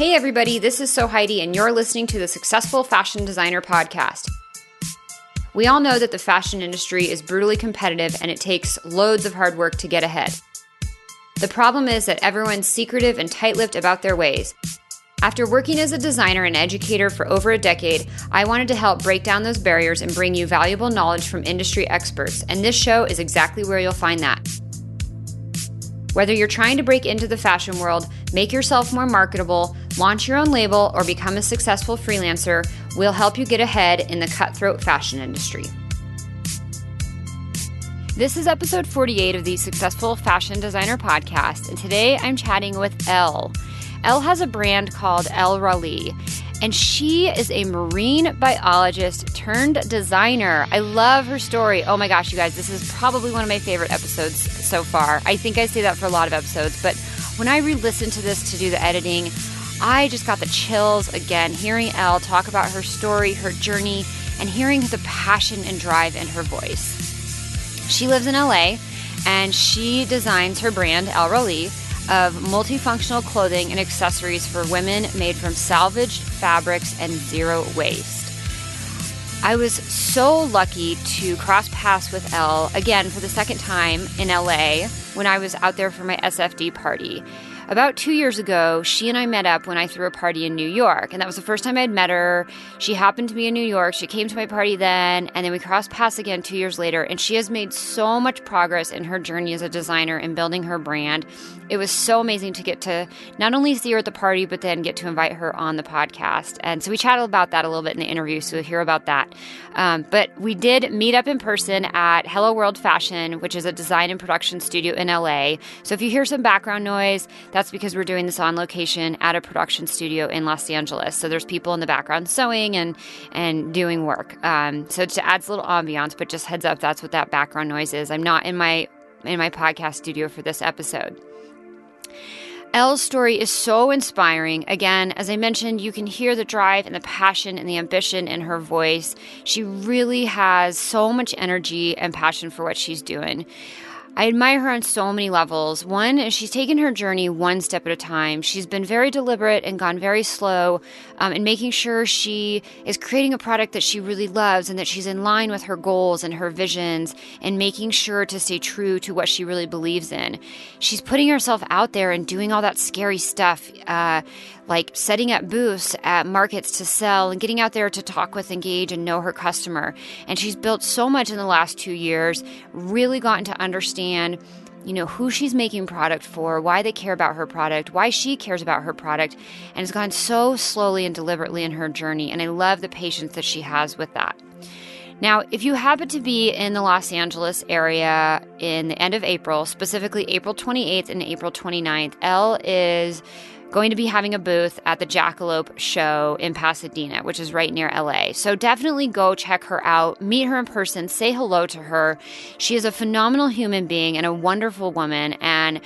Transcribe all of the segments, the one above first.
Hey everybody, this is So Heidi, and you're listening to the Successful Fashion Designer Podcast. We all know that the fashion industry is brutally competitive and it takes loads of hard work to get ahead. The problem is that everyone's secretive and tight-lipped about their ways. After working as a designer and educator for over a decade, I wanted to help break down those barriers and bring you valuable knowledge from industry experts, and this show is exactly where you'll find that. Whether you're trying to break into the fashion world, make yourself more marketable, launch your own label, or become a successful freelancer, we'll help you get ahead in the cutthroat fashion industry. This is episode 48 of the Successful Fashion Designer Podcast, and today I'm chatting with Elle. Elle has a brand called Ellerali, and she is a marine biologist turned designer. I love her story. Oh my gosh, you guys, this is probably one of my favorite episodes so far. I think I say that for a lot of episodes, but when I re-listened to this to do the editing, I just got the chills again, hearing Elle talk about her story, her journey, and hearing the passion and drive in her voice. She lives in LA, and she designs her brand, Ellerali, of multifunctional clothing and accessories for women made from salvaged fabrics and zero waste. I was so lucky to cross paths with Elle, again for the second time in LA, when I was out there for my SFD party. About 2 years ago, she and I met up when I threw a party in New York, and that was the first time I'd met her. She happened to be in New York. She came to my party then, and then we crossed paths again 2 years later, and she has made so much progress in her journey as a designer and building her brand. It was so amazing to get to not only see her at the party, but then get to invite her on the podcast. And so we chatted about that a little bit in the interview, so you'll hear about that. But we did meet up in person at Hello World Fashion, which is a design and production studio in LA. So if you hear some background noise, that's because we're doing this on location at a production studio in Los Angeles. So there's people in the background sewing and doing work. So it adds a little ambiance, but just heads up, that's what that background noise is. I'm not in my podcast studio for this episode. Elle's story is so inspiring. Again, as I mentioned, you can hear the drive and the passion and the ambition in her voice. She really has so much energy and passion for what she's doing. I admire her on so many levels. One is she's taken her journey one step at a time. She's been very deliberate and gone very slow in making sure she is creating a product that she really loves and that she's in line with her goals and her visions and making sure to stay true to what she really believes in. She's putting herself out there and doing all that scary stuff, like setting up booths at markets to sell and getting out there to talk with, engage, and know her customer. And she's built so much in the last 2 years, really gotten to understand who she's making product for, why they care about her product, why she cares about her product, and has gone so slowly and deliberately in her journey. And I love the patience that she has with that. Now, if you happen to be in the Los Angeles area in the end of April, specifically April 28th and April 29th, Elle is going to be having a booth at the Jackalope show in Pasadena, which is right near LA. So definitely go check her out, meet her in person, say hello to her. She is a phenomenal human being and a wonderful woman, and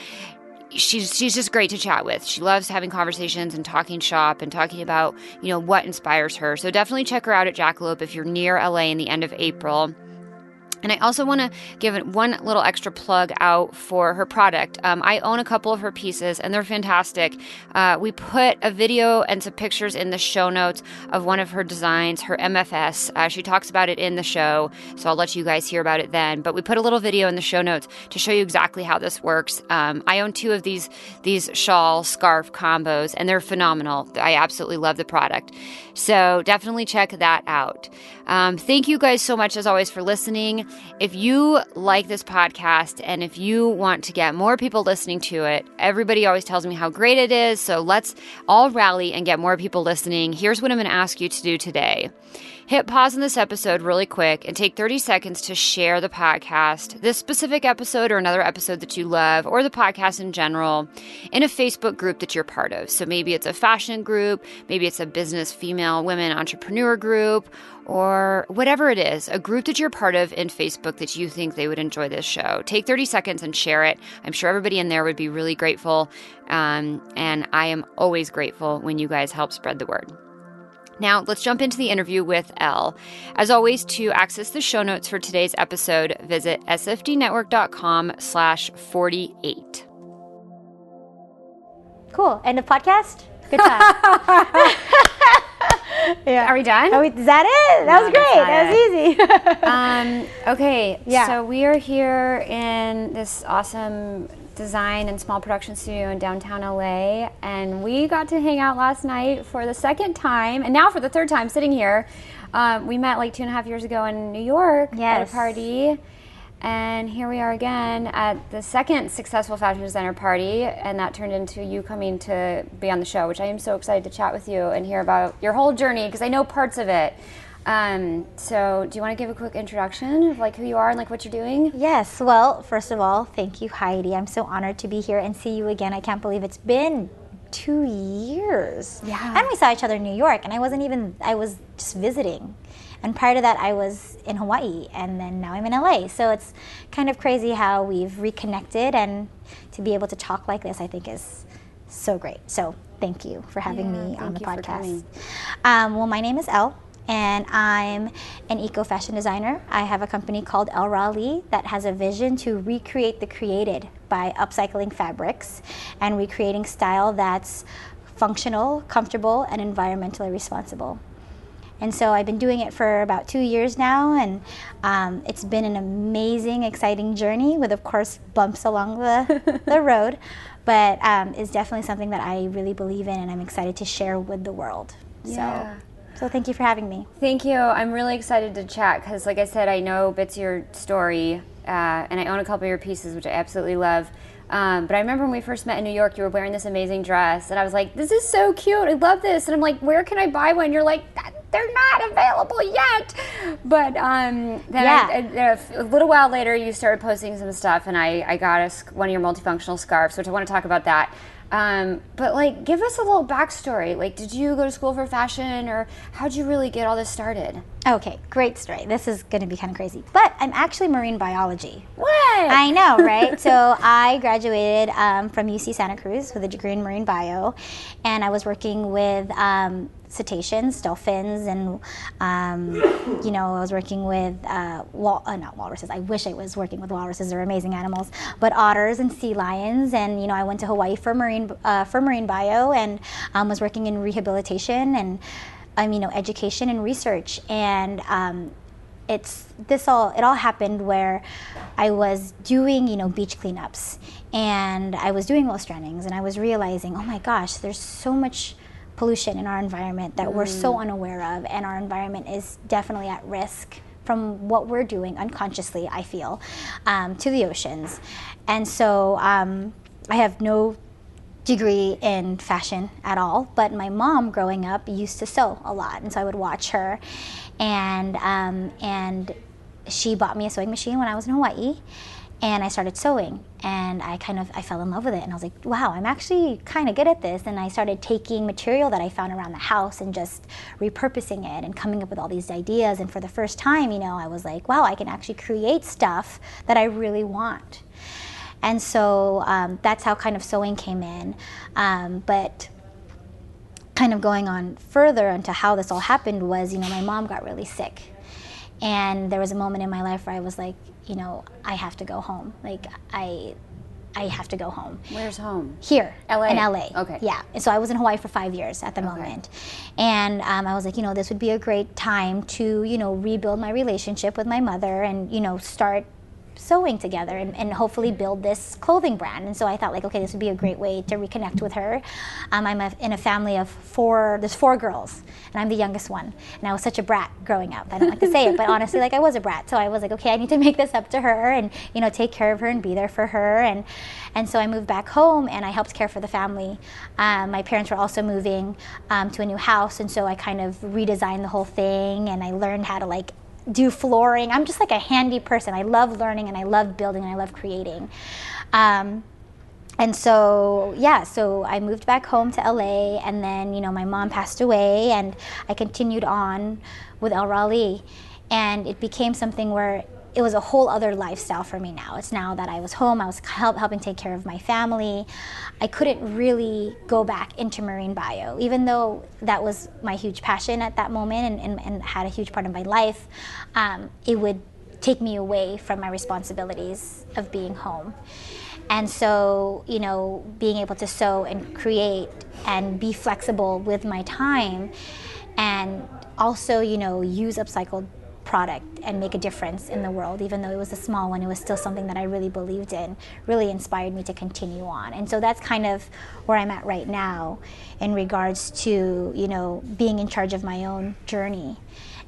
she's just great to chat with. She loves having conversations and talking shop and talking about, what inspires her. So definitely check her out at Jackalope if you're near LA in the end of April. And I also want to give one little extra plug out for her product. I own a couple of her pieces, and they're fantastic. We put a video and some pictures in the show notes of one of her designs, her MFS. She talks about it in the show, so I'll let you guys hear about it then. But we put a little video in the show notes to show you exactly how this works. I own 2 of these shawl scarf combos, and they're phenomenal. I absolutely love the product. So definitely check that out. Thank you guys so much, as always, for listening. If you like this podcast and if you want to get more people listening to it, everybody always tells me how great it is. So let's all rally and get more people listening. Here's what I'm going to ask you to do today. Hit pause on this episode really quick and take 30 seconds to share the podcast, this specific episode or another episode that you love, or the podcast in general, in a Facebook group that you're part of. So maybe it's a fashion group, maybe it's a business female women entrepreneur group, or whatever it is, a group that you're part of in Facebook that you think they would enjoy this show. Take 30 seconds and share it. I'm sure everybody in there would be really grateful, and I am always grateful when you guys help spread the word. Now, let's jump into the interview with Elle. As always, to access the show notes for today's episode, visit sfdnetwork.com/48. Cool. And the podcast? Good time. Are we done? Is that it? That was great. That was easy. Okay, so we are here in this awesome design and small production studio in downtown LA, and we got to hang out last night for the second time, and now for the third time sitting here. We met like 2.5 years ago in New York at a party, and here we are again at the second successful fashion designer party, and that turned into you coming to be on the show, which I am so excited to chat with you and hear about your whole journey, because I know parts of it. So do you want to give a quick introduction of like who you are and like what you're doing? Yes, well, first of all, thank you, Heidi. I'm so honored to be here and see you again. I can't believe it's been 2 years. Yeah. And we saw each other in New York, and I was just visiting. And prior to that, I was in Hawaii, and then now I'm in LA. So it's kind of crazy how we've reconnected, and to be able to talk like this, I think is so great. So thank you for having me on the podcast. Well, my name is Elle, and I'm an eco-fashion designer. I have a company called Ellerali that has a vision to recreate the created by upcycling fabrics and recreating style that's functional, comfortable, and environmentally responsible. And so I've been doing it for about 2 years now, and it's been an amazing, exciting journey with, of course, bumps along the road, but it's definitely something that I really believe in and I'm excited to share with the world. Yeah. So thank you for having me. Thank you. I'm really excited to chat because, like I said, I know bits of your story, and I own a couple of your pieces, which I absolutely love. But I remember when we first met in New York, you were wearing this amazing dress, and I was like, this is so cute. I love this. And I'm like, where can I buy one? You're like, they're not available yet. But then a little while later, you started posting some stuff, and I got one of your multifunctional scarves, which I want to talk about that. But like, give us a little backstory. Like, did you go to school for fashion, or how'd you really get all this started? Okay, great story. This is going to be kind of crazy, but I'm actually marine biology. What? I know, right? So I graduated from UC Santa Cruz with a degree in marine bio, and I was working with cetaceans, dolphins, and I was working with not walruses. I wish I was working with walruses. They're amazing animals, but otters and sea lions. And I went to Hawaii for marine bio, and was working in rehabilitation and education and research. And it all happened where I was doing beach cleanups, and I was doing oil strandings, and I was realizing, oh my gosh, there's so much pollution in our environment that we're so unaware of, and our environment is definitely at risk from what we're doing unconsciously, I feel, to the oceans. And so I have no degree in fashion at all, but my mom growing up used to sew a lot, and so I would watch her, and she bought me a sewing machine when I was in Hawaii, and I started sewing, and I fell in love with it, and I was like, wow, I'm actually kind of good at this. And I started taking material that I found around the house and just repurposing it and coming up with all these ideas. And for the first time, I was like, wow, I can actually create stuff that I really want. And so that's how kind of sewing came in. But kind of going on further into how this all happened was, my mom got really sick. And there was a moment in my life where I was like, I have to go home. Like, I have to go home. Where's home? Here. LA? In LA. Okay. Yeah. And so I was in Hawaii for 5 years at the moment. And I was like, this would be a great time to, rebuild my relationship with my mother and, start sewing together and hopefully build this clothing brand. And so I thought, like, okay, this would be a great way to reconnect with her. I'm in a family of there's 4 girls, and I'm the youngest one. And I was such a brat growing up. I don't like to say it, but honestly, like, I was a brat. So I was like, okay, I need to make this up to her and, take care of her and be there for her. And so I moved back home, and I helped care for the family. My parents were also moving to a new house, and so I kind of redesigned the whole thing, and I learned how to, do flooring. I'm just like a handy person. I love learning, and I love building, and I love creating. And so, so I moved back home to LA, and then, my mom passed away, and I continued on with Ellerali, and it became something where it was a whole other lifestyle for me now. It's now that I was home, I was helping take care of my family. I couldn't really go back into marine bio, even though that was my huge passion at that moment and had a huge part of my life. It would take me away from my responsibilities of being home. And so, you know, being able to sew and create and be flexible with my time, and also, you know, use upcycled product and make a difference in the world, even though it was a small one, it was still something that I really believed in, really inspired me to continue on. And so that's kind of where I'm at right now in regards to, you know, being in charge of my own journey.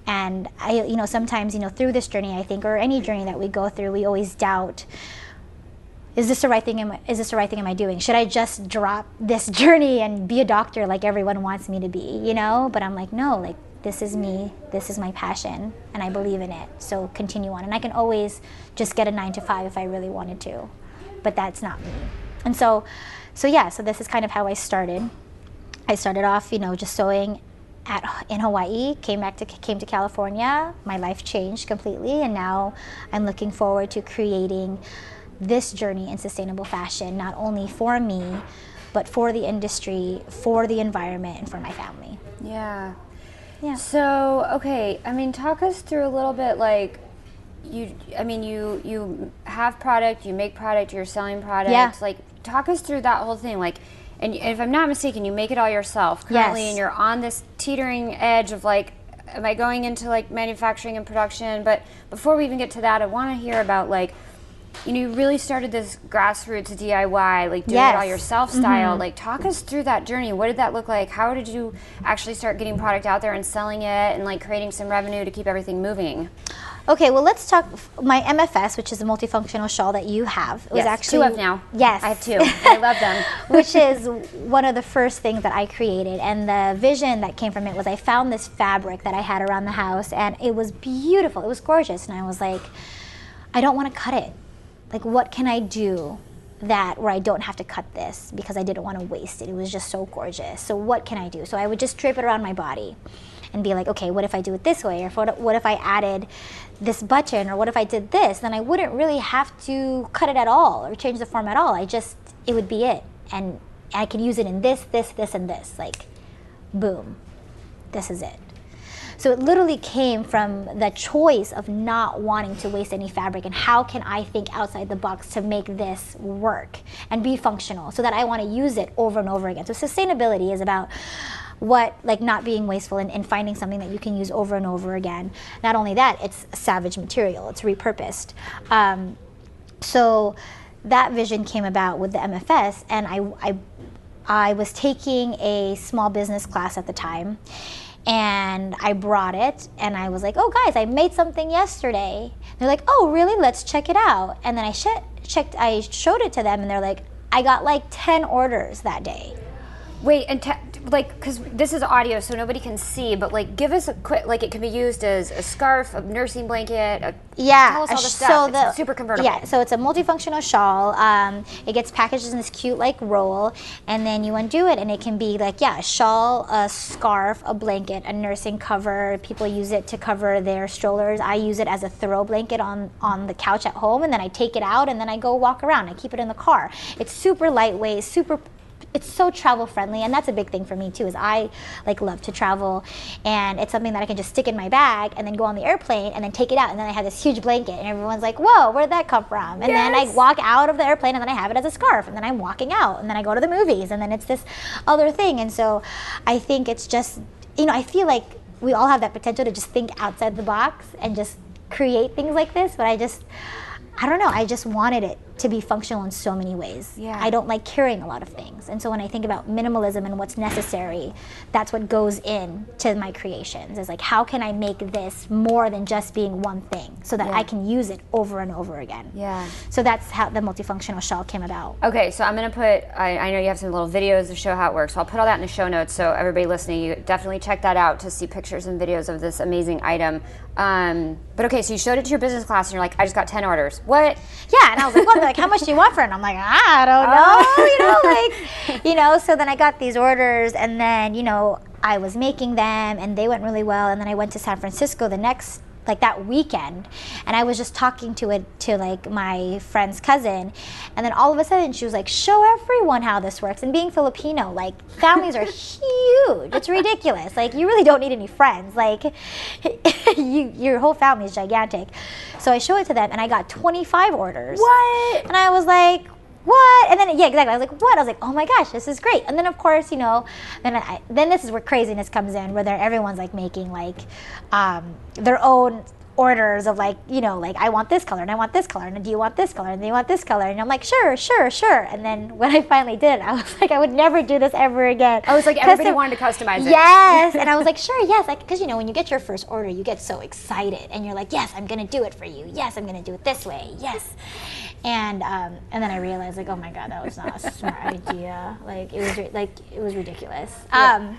And I, you know, sometimes, you know, through this journey, I think, or any journey that we go through, we always doubt, is this the right thing? Is this the right thing am I doing? Should I just drop this journey and be a doctor like everyone wants me to be, you know? But I'm like, no, like, this is me, this is my passion, and I believe in it, so continue on. And I can always just get a 9-to-5 if I really wanted to, but that's not me. And so yeah, so this is kind of how I started. I started off, you know, just sewing in Hawaii, came to California, my life changed completely, and now I'm looking forward to creating this journey in sustainable fashion, not only for me, but for the industry, for the environment, and for my family. Yeah. Yeah. So, okay, I mean, talk us through a little bit, like, you have product, you make product, you're selling product. Yeah. Like, talk us through that whole thing. Like, and if I'm not mistaken, you make it all yourself currently, Yes. and you're on this teetering edge of, like, am I going into, like, manufacturing and production? But before we even get to that, I want to hear about, like, you know, you really started this grassroots DIY, like doing it all yourself style. Like, talk us through that journey. What did that look like? How did you actually start getting product out there and selling it and like creating some revenue to keep everything moving? Okay, well, let's talk. My MFS, which is a multifunctional shawl that you have, was actually 2 of now. Yes, I have 2. I love them. Which is one of the first things that I created, and the vision that came from it was I found this fabric that I had around the house, and it was beautiful. It was gorgeous, and I was like, I don't want to cut it. Like, what can I do where I don't have to cut this, because I didn't want to waste it. It was just so gorgeous. So what can I do? So I would just drape it around my body and be like, okay, what if I do it this way? Or what if I added this button? Or what if I did this? Then I wouldn't really have to cut it at all or change the form at all. It would be it. And I can use it in this, this, this, and this. Like, boom, this is it. So it literally came from the choice of not wanting to waste any fabric, and how can I think outside the box to make this work and be functional so that I want to use it over and over again. So sustainability is about not being wasteful and finding something that you can use over and over again. Not only that, it's savage material, it's repurposed. So that vision came about with the MFS, and I was taking a small business class at the time, and I brought it, and I was like, oh guys, I made something yesterday. They're like, oh really, let's check it out. And then I showed it to them, and they're like, I got like 10 orders that day. Wait, and because this is audio, so nobody can see, but like, give us a quick, like, it can be used as a scarf, a nursing blanket. Tell us all the stuff. It's super convertible. Yeah, so it's a multifunctional shawl. It gets packaged in this cute like roll, and then you undo it, and it can be like, a shawl, a scarf, a blanket, a nursing cover. People use it to cover their strollers. I use it as a throw blanket on the couch at home, and then I take it out, and then I go walk around. I keep it in the car. It's super lightweight, it's so travel friendly, and that's a big thing for me too, is I love to travel, and it's something that I can just stick in my bag and then go on the airplane and then take it out, and then I have this huge blanket, and everyone's like, whoa, where'd that come from? And then I walk out of the airplane, and then I have it as a scarf, and then I'm walking out, and then I go to the movies, and then it's this other thing. And so I think it's just, I feel like we all have that potential to just think outside the box and just create things like this, but I don't know, I just wanted it to be functional in so many ways. Yeah. I don't like carrying a lot of things. And so when I think about minimalism and what's necessary, that's what goes into my creations. Is like, how can I make this more than just being one thing so that I can use it over and over again? Yeah. So that's how the multifunctional shawl came about. Okay, so I'm going to put, I know you have some little videos to show how it works, so I'll put all that in the show notes, so everybody listening, you definitely check that out to see pictures and videos of this amazing item. But okay, so you showed it to your business class, and you're like, I just got 10 orders. What? Yeah, and I was like, what? Like, how much do you want for it? And I'm like, I don't know, so then I got these orders, and then, I was making them, and they went really well, and then I went to San Francisco that weekend, and I was just talking to my friend's cousin, and then all of a sudden she was like, show everyone how this works. And being Filipino, families are huge. It's ridiculous. You really don't need any friends. Your whole family is gigantic. So I show it to them, and I got 25 orders. What? And I was like, what? And then, yeah, exactly. I was like, what? I was like, oh my gosh, this is great. And then, of course, then this is where craziness comes in, where everyone's like making like their own orders of like, like I want this color and I want this color and do you want this color and do you want this color? And I'm like, sure. And then when I finally did it, I was like, I would never do this ever again. Oh, it's like everybody wanted to customize it. Yes. And I was like, sure, yes. Because, when you get your first order, you get so excited and you're like, yes, I'm going to do it for you. Yes, I'm going to do it this way. Yes. And then I realized like, oh my God, that was not a smart idea. Like it was ridiculous. Yeah.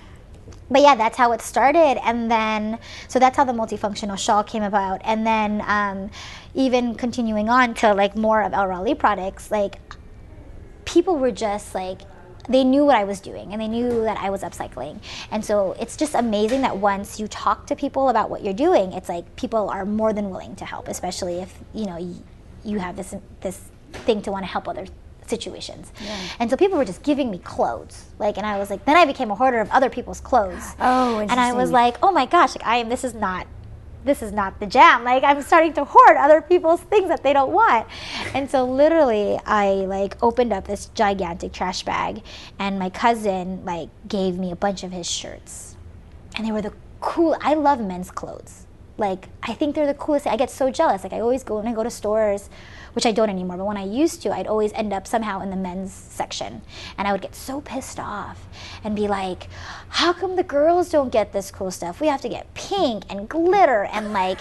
But yeah, that's how it started. And then, so that's how the multifunctional shawl came about. And then even continuing on to like more of Ellerali products, like people were just like, they knew what I was doing and they knew that I was upcycling. And so it's just amazing that once you talk to people about what you're doing, it's like people are more than willing to help, especially if, you have this thing to want to help other situations. Yeah. And so people were just giving me clothes. Like, and I was like, then I became a hoarder of other people's clothes. Oh, interesting. And I was like, oh my gosh, like this is not the jam. Like I'm starting to hoard other people's things that they don't want. And so literally I like opened up this gigantic trash bag and my cousin like gave me a bunch of his shirts. And they were I love men's clothes. Like, I think they're the coolest thing. I get so jealous. Like, I always go, when I go to stores, which I don't anymore, but when I used to, I'd always end up somehow in the men's section. And I would get so pissed off and be like, how come the girls don't get this cool stuff? We have to get pink and glitter and like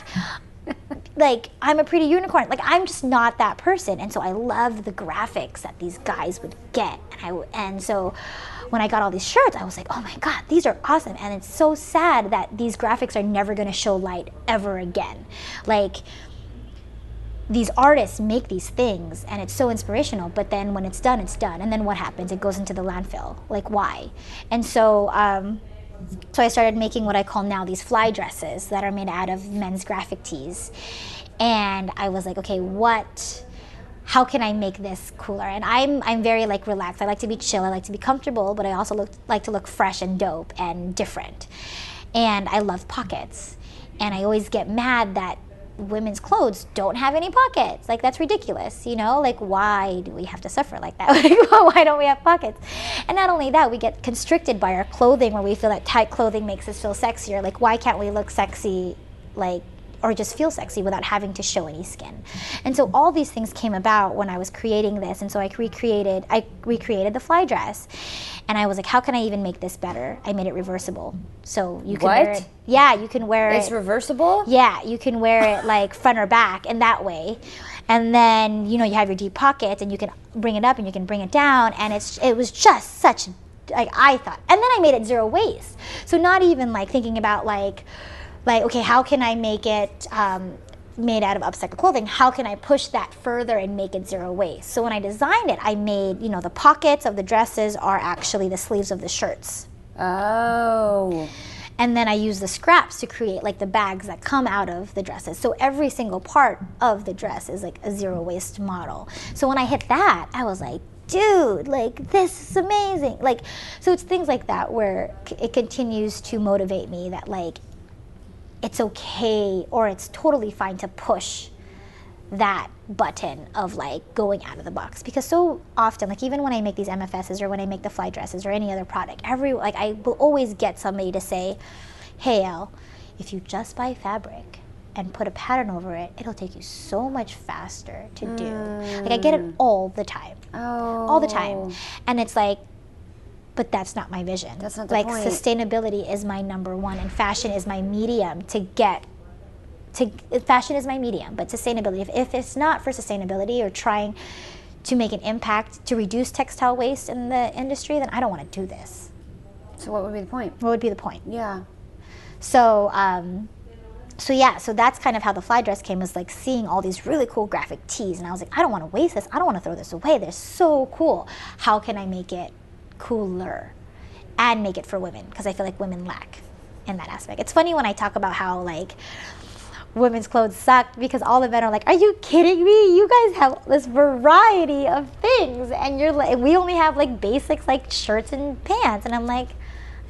I'm a pretty unicorn. Like, I'm just not that person. And so I loved the graphics that these guys would get. And so when I got all these shirts, I was like, oh my God, these are awesome. And it's so sad that these graphics are never going to show light ever again. Like, these artists make these things and it's so inspirational, but then when it's done, it's done. And then what happens? It goes into the landfill. Like, why? And so I started making what I call now these fly dresses that are made out of men's graphic tees. And I was like, okay, how can I make this cooler? And I'm very like relaxed. I like to be chill. I like to be comfortable, but I also like to look fresh and dope and different. And I love pockets. And I always get mad that women's clothes don't have any pockets. Like, that's ridiculous, Like, why do we have to suffer like that? Like, why don't we have pockets? And not only that, we get constricted by our clothing where we feel that tight clothing makes us feel sexier. Like, why can't we look sexy, like, or just feel sexy without having to show any skin? And so all these things came about when I was creating this. And so I recreated the fly dress. And I was like, how can I even make this better? I made it reversible. So you can wear it. Yeah, you can wear it. It's reversible? Yeah, you can wear it like front or back in that way. And then, you have your deep pockets and you can bring it up and you can bring it down. And it was just such, like, I thought. And then I made it zero waste. So not even like thinking about like, okay, how can I make it made out of upcycled clothing? How can I push that further and make it zero waste? So when I designed it, I made, the pockets of the dresses are actually the sleeves of the shirts. Oh. And then I use the scraps to create like the bags that come out of the dresses. So every single part of the dress is like a zero waste model. So when I hit that, I was like, dude, like, this is amazing. Like, so it's things like that where it continues to motivate me that like, it's okay or it's totally fine to push that button of like going out of the box, because so often, like even when I make these MFSs or when I make the fly dresses or any other product, I will always get somebody to say, hey Elle, if you just buy fabric and put a pattern over it, it'll take you so much faster to do. Like, I get it all the time. All the time. And it's like, but that's not my vision. That's not the point. Sustainability is my number one, and fashion is my medium fashion is my medium, but sustainability, if it's not for sustainability or trying to make an impact to reduce textile waste in the industry, then I don't want to do this. So what would be the point? What would be the point? Yeah. So so that's kind of how the fly dress came, was like seeing all these really cool graphic tees, and I was like, I don't want to waste this. I don't want to throw this away. They're so cool. How can I make it cooler and make it for women? Because I feel like women lack in that aspect. It's funny when I talk about how like women's clothes suck, because all the men are like, are you kidding me? You guys have this variety of things and you're like, we only have like basics like shirts and pants. And I'm like,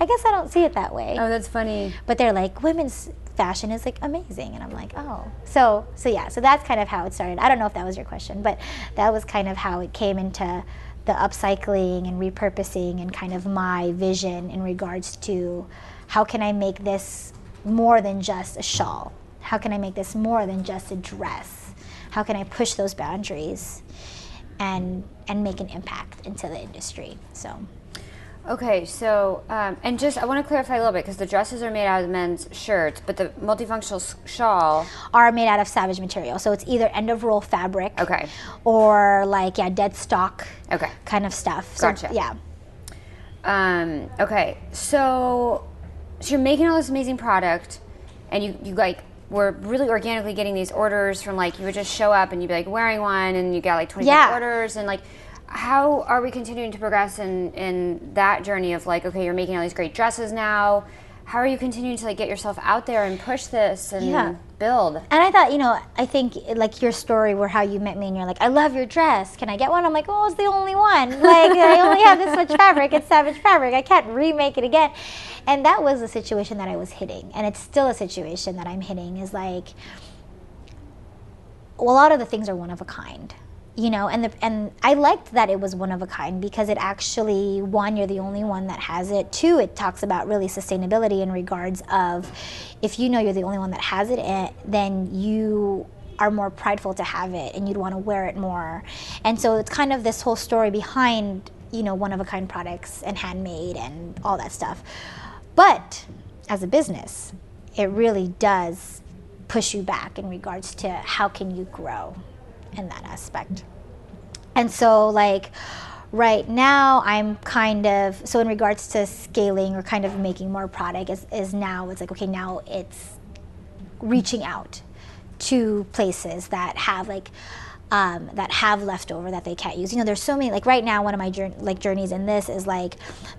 I guess I don't see it that way. Oh, that's funny. But they're like, women's fashion is like amazing. And I'm like, oh. So that's kind of how it started. I don't know if that was your question, but that was kind of how it came into the upcycling and repurposing and kind of my vision in regards to how can I make this more than just a shawl? How can I make this more than just a dress? How can I push those boundaries and make an impact into the industry? So. Okay, so, and just, I want to clarify a little bit, because the dresses are made out of men's shirts, but the multifunctional shawl are made out of savage material. So it's either end of roll fabric, okay, or like, dead stock, okay, kind of stuff. Gotcha. So, yeah. Okay, so you're making all this amazing product, and you like, were really organically getting these orders from, like, you would just show up and you'd be like wearing one, and you got like 25 orders, and like, how are we continuing to progress in that journey of like, okay, you're making all these great dresses now. How are you continuing to like get yourself out there and push this and build? And I thought, I think like your story where how you met me and you're like, I love your dress. Can I get one? I'm like, oh, it's the only one. Like, I only have this much fabric. It's savage fabric. I can't remake it again. And that was the situation that I was hitting. And it's still a situation that I'm hitting is like, well, a lot of the things are one of a kind. And I liked that it was one of a kind because it actually, one, you're the only one that has it. Two, it talks about really sustainability in regards of if you're the only one that has it, then you are more prideful to have it and you'd want to wear it more. And so it's kind of this whole story behind, one of a kind products and handmade and all that stuff. But as a business, it really does push you back in regards to how can you grow in that aspect. And so like right now I'm kind of, so in regards to scaling or kind of making more product is now it's like, okay, now it's reaching out to places that have like that have leftover that they can't use. There's so many, like right now one of my journeys in this is like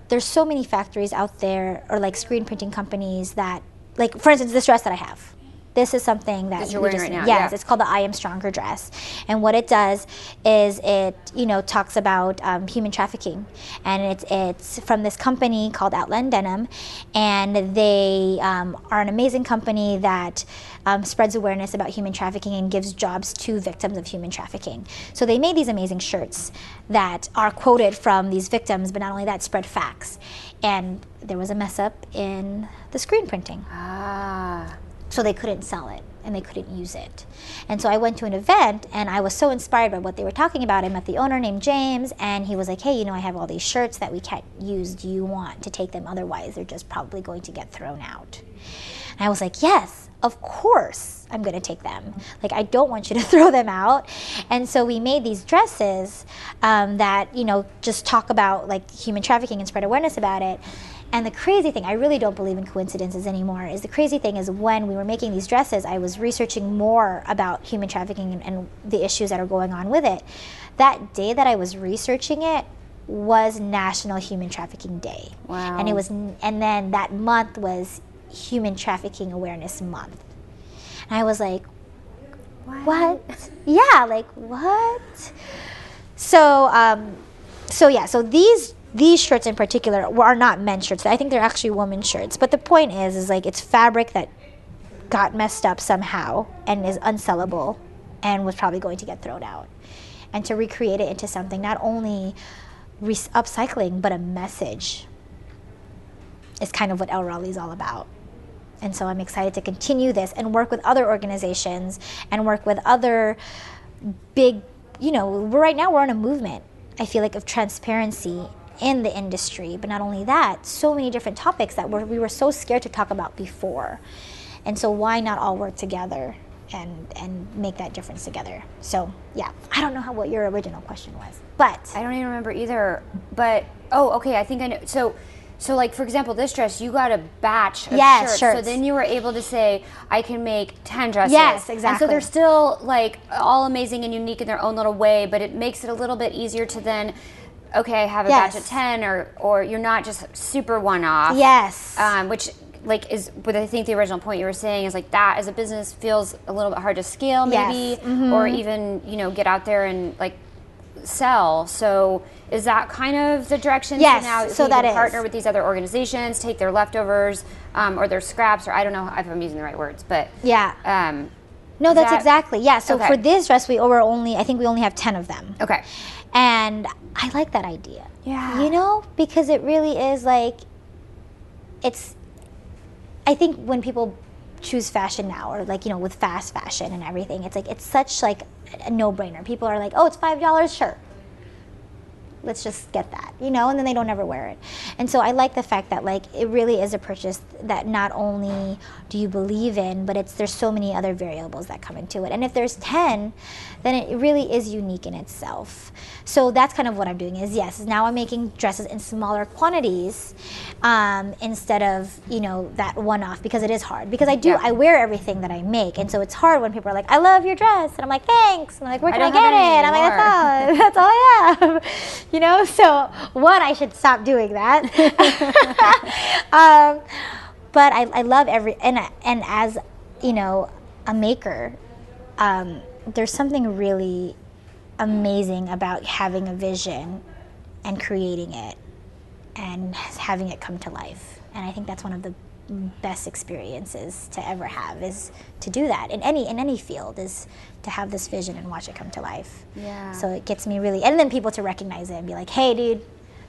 there's so many factories out there or like screen printing companies that, like for instance this dress that I have. This is something that you're wearing right now. Yes, it's called the I Am Stronger dress. And what it does is it, talks about human trafficking. And it's from this company called Outland Denim. And they are an amazing company that spreads awareness about human trafficking and gives jobs to victims of human trafficking. So they made these amazing shirts that are quoted from these victims, but not only that, spread facts. And there was a mess up in the screen printing. So they couldn't sell it and they couldn't use it. And so I went to an event and I was so inspired by what they were talking about. I met the owner named James and he was like, hey, I have all these shirts that we can't use. Do you want to take them? Otherwise, they're just probably going to get thrown out. And I was like, yes, of course I'm going to take them. Like, I don't want you to throw them out. And so we made these dresses that, just talk about like human trafficking and spread awareness about it. And the crazy thing, I really don't believe in coincidences anymore, is the crazy thing is when we were making these dresses, I was researching more about human trafficking and the issues that are going on with it. That day that I was researching it was National Human Trafficking Day. Wow. And then that month was Human Trafficking Awareness Month. And I was like, what? Yeah, like what? So these shirts in particular are not men's shirts. I think they're actually women's shirts. But the point is like it's fabric that got messed up somehow and is unsellable and was probably going to get thrown out. And to recreate it into something not only upcycling but a message is kind of what Ellerali is all about. And so I'm excited to continue this and work with other organizations and work with other big, right now we're in a movement, I feel like, of transparency in the industry. But not only that, so many different topics that we were so scared to talk about before. And so why not all work together and make that difference together? So yeah, I don't know what your original question was, but I don't even remember either. But okay, I think I know. So like, for example, this dress, you got a batch of shirts. So then you were able to say, I can make 10 dresses. Yes, exactly. And so they're still like all amazing and unique in their own little way, but it makes it a little bit easier to then, okay, have a batch of 10 or you're not just super one-off. Yes. Which like is, but I think the original point you were saying is like that as a business feels a little bit hard to scale maybe, or even, get out there and like sell. So is that kind of the direction? Yes, so now so you that can is. partner with these other organizations, take their leftovers or their scraps, or I don't know if I'm using the right words, but yeah. No, that's exactly. Yeah. So for this dress, I think we only have 10 of them. Okay. And I like that idea. Yeah. You know, because it really is like, I think when people choose fashion now, or like, you know, with fast fashion and everything, it's like, it's such like a no-brainer. People are like, oh, it's $5, sure. Let's just get that, you know, and then they don't ever wear it. And so I like the fact that like it really is a purchase that not only do you believe in, but there's so many other variables that come into it. And if there's 10, then it really is unique in itself. So that's kind of what I'm doing is, yes, now I'm making dresses in smaller quantities instead of, you know, that one-off, because it is hard. Because I wear everything that I make, and so it's hard when people are like, I love your dress, and I'm like, thanks, and I'm like, where can I get it? And I'm like, that's all I have. You know, so one, I should stop doing that. But I love and as, you know, a maker, there's something really amazing about having a vision and creating it and having it come to life. And I think that's one of the best experiences to ever have, is to do that in any field, is to have this vision and watch it come to life. Yeah. So it gets me really, and then people to recognize it and be like, hey dude,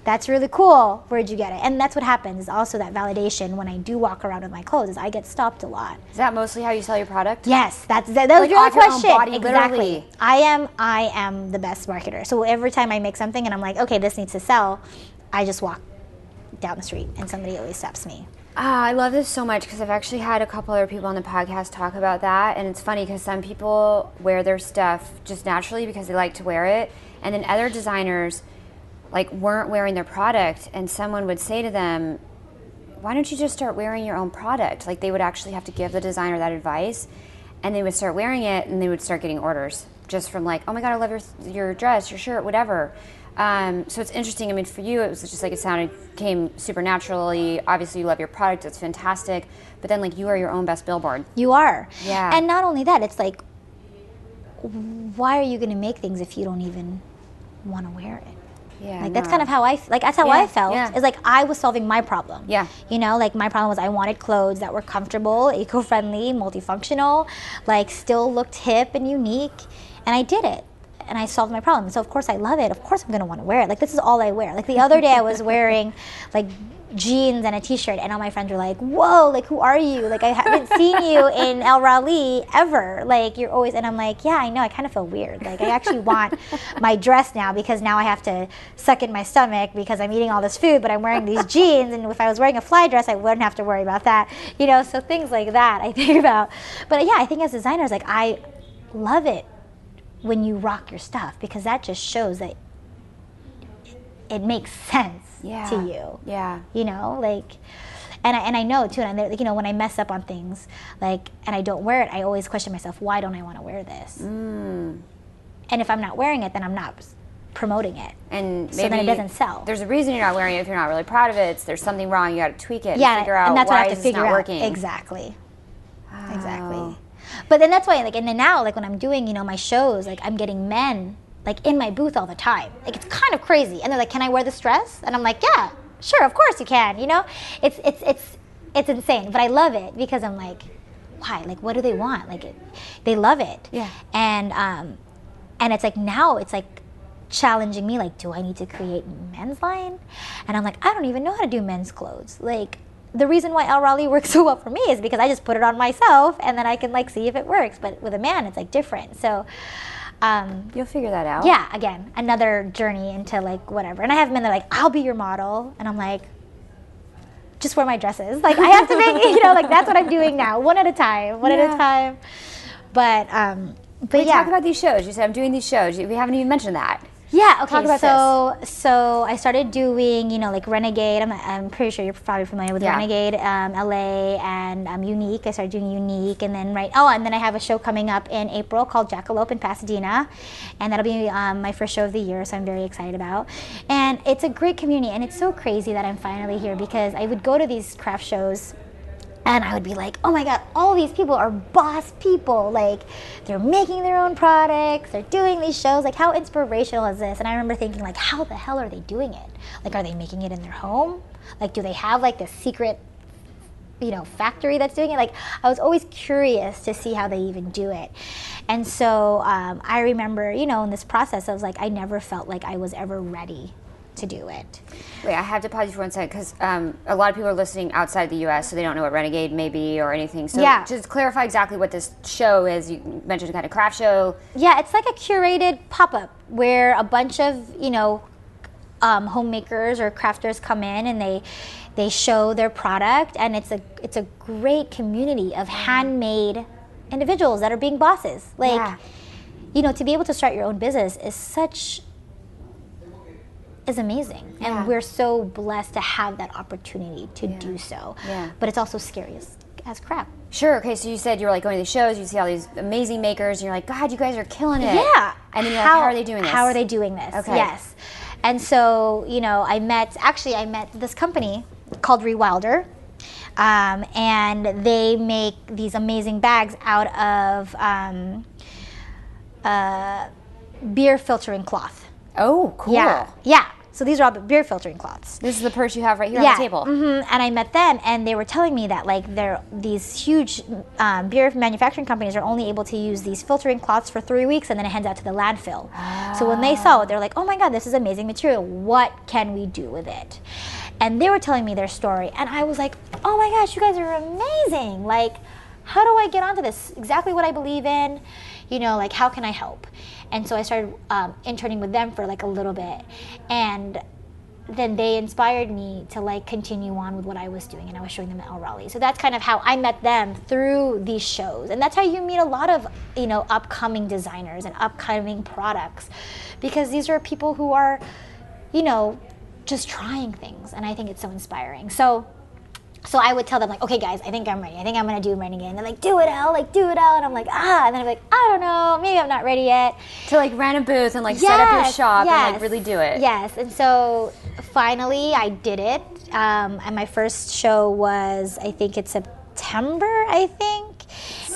that's really cool, where'd you get it? And that's what happens, also that validation when I do walk around with my clothes, is I get stopped a lot. Is that mostly how you sell your product? Yes, that was like your question. Your own body, exactly. Literally. I am the best marketer. So every time I make something and I'm like, okay, this needs to sell, I just walk down the street and somebody always stops me. I love this so much because I've actually had a couple other people on the podcast talk about that, and it's funny because some people wear their stuff just naturally because they like to wear it, and then other designers like weren't wearing their product, and someone would say to them, why don't you just start wearing your own product? Like they would actually have to give the designer that advice, and they would start wearing it, and they would start getting orders just from like, oh my God, I love your dress, your shirt, whatever. So it's interesting. I mean, for you, it was just like came super naturally. Obviously, you love your product. It's fantastic. But then, like, you are your own best billboard. You are. Yeah. And not only that, it's like, why are you going to make things if you don't even want to wear it? Yeah. Like, that's kind of how I felt. Yeah. It's like I was solving my problem. Yeah. You know, like my problem was I wanted clothes that were comfortable, eco-friendly, multifunctional, like still looked hip and unique. And I did it. And I solved my problem. So of course I love it. Of course I'm going to want to wear it. Like this is all I wear. Like the other day I was wearing like jeans and a t-shirt, and all my friends were like, whoa, like who are you? Like I haven't seen you in Ellerali ever. Like you're always, and I'm like, yeah, I know, I kind of feel weird. Like I actually want my dress now, because now I have to suck in my stomach because I'm eating all this food, but I'm wearing these jeans, and if I was wearing a fly dress, I wouldn't have to worry about that. You know, so things like that I think about. But yeah, I think as designers, like I love it when you rock your stuff, because that just shows that it makes sense to you. Yeah. You know, like, and I know too, and you know, when I mess up on things, like, and I don't wear it, I always question myself, why don't I want to wear this? And if I'm not wearing it, then I'm not promoting it. And maybe so then it doesn't sell. There's a reason you're not wearing it if you're not really proud of it. There's something wrong. You got to tweak it. Yeah, and figure out and that's why what I have to figure not out. Working. Exactly. Wow. Exactly. But then that's why, like, and then now, like, when I'm doing, you know, my shows, like, I'm getting men, like, in my booth all the time. Like, it's kind of crazy. And they're like, can I wear this dress? And I'm like, yeah, sure, of course you can, you know? It's insane. But I love it because I'm like, why? Like, what do they want? Like, they love it. Yeah. And it's like, now it's like challenging me, like, do I need to create men's line? And I'm like, I don't even know how to do men's clothes. Like, the reason why Ellerali works so well for me is because I just put it on myself, and then I can like see if it works. But with a man, it's like different. So you'll figure that out. Yeah, again, another journey into like whatever. And I have men that are like, I'll be your model, and I'm like, just wear my dresses. Like I have to make, you know, like that's what I'm doing now, one at a time. But yeah. Talk about these shows. You said I'm doing these shows. We haven't even mentioned that. Yeah, okay, Talk about this. So I started doing, you know, like Renegade. I'm pretty sure you're probably familiar with Renegade, LA, and Unique. I started doing Unique, and then and then I have a show coming up in April called Jackalope in Pasadena, and that'll be my first show of the year, so I'm very excited about. And it's a great community, and it's so crazy that I'm finally here, because I would go to these craft shows And I would be like, oh my God, all these people are boss people. Like, they're making their own products, they're doing these shows. Like, how inspirational is this? And I remember thinking, like, how the hell are they doing it? Like, are they making it in their home? Like, do they have like this secret, factory that's doing it? Like, I was always curious to see how they even do it. And so I remember, in this process, I was like, I never felt like I was ever ready to do it. Wait, I have to pause you for one second because a lot of people are listening outside the U.S., so they don't know what Renegade may be or anything. So just clarify exactly what this show is. You mentioned a kind of craft show. Yeah, it's like a curated pop-up where a bunch of, homemakers or crafters come in and they show their product, and it's a great community of handmade individuals that are being bosses. Like, to be able to start your own business is amazing, and we're so blessed to have that opportunity to do so. But it's also scary as crap. Sure. Okay, so you said you were like going to these shows, you see all these amazing makers, and you're like, God, you guys are killing it. Yeah. And then you're like, how are they doing this? How are they doing this? Okay. Yes. And so, I met this company called Rewilder, and they make these amazing bags out of beer filtering cloth. Oh, cool. Yeah. So these are all beer filtering cloths. This is the purse you have right here on the table. Mm-hmm. And I met them, and they were telling me that these huge beer manufacturing companies are only able to use these filtering cloths for 3 weeks, and then it heads out to the landfill. So when they saw it, they're like, oh my God, this is amazing material. What can we do with it? And they were telling me their story, and I was like, oh my gosh, you guys are amazing. Like, how do I get onto this? Exactly what I believe in. How can I help? And so I started interning with them for a little bit, and then they inspired me to continue on with what I was doing, and I was showing them at Ellerali. So that's kind of how I met them, through these shows, and that's how you meet a lot of upcoming designers and upcoming products, because these are people who are just trying things, and I think it's so inspiring. So I would tell them, okay, guys, I think I'm ready. I think I'm going to do Renegade. And they're like, do it, Elle. Do it, Elle. And I'm like, And then I'm like, I don't know. Maybe I'm not ready yet. To rent a booth and set up your shop and really do it. Yes. And so finally I did it. And my first show was, I think it's September,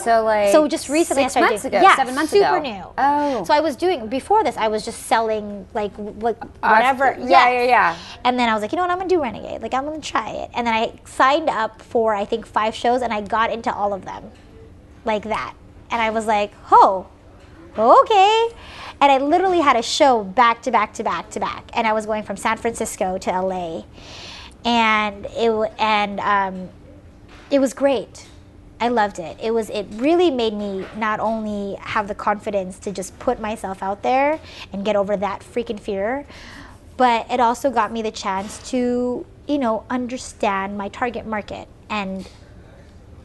So just recently 6 months ago, 7 months ago. Super new. Oh. So I was before this, I was just selling whatever. Yeah. And then I was like, I'm going to do Renegade. I'm going to try it. And then I signed up for, I think, 5 shows, and I got into all of them like that. And I was like, oh, okay. And I literally had a show back to back to back to back. And I was going from San Francisco to LA. And it was great. I loved it. It really made me not only have the confidence to just put myself out there and get over that freaking fear, but it also got me the chance to, understand my target market. And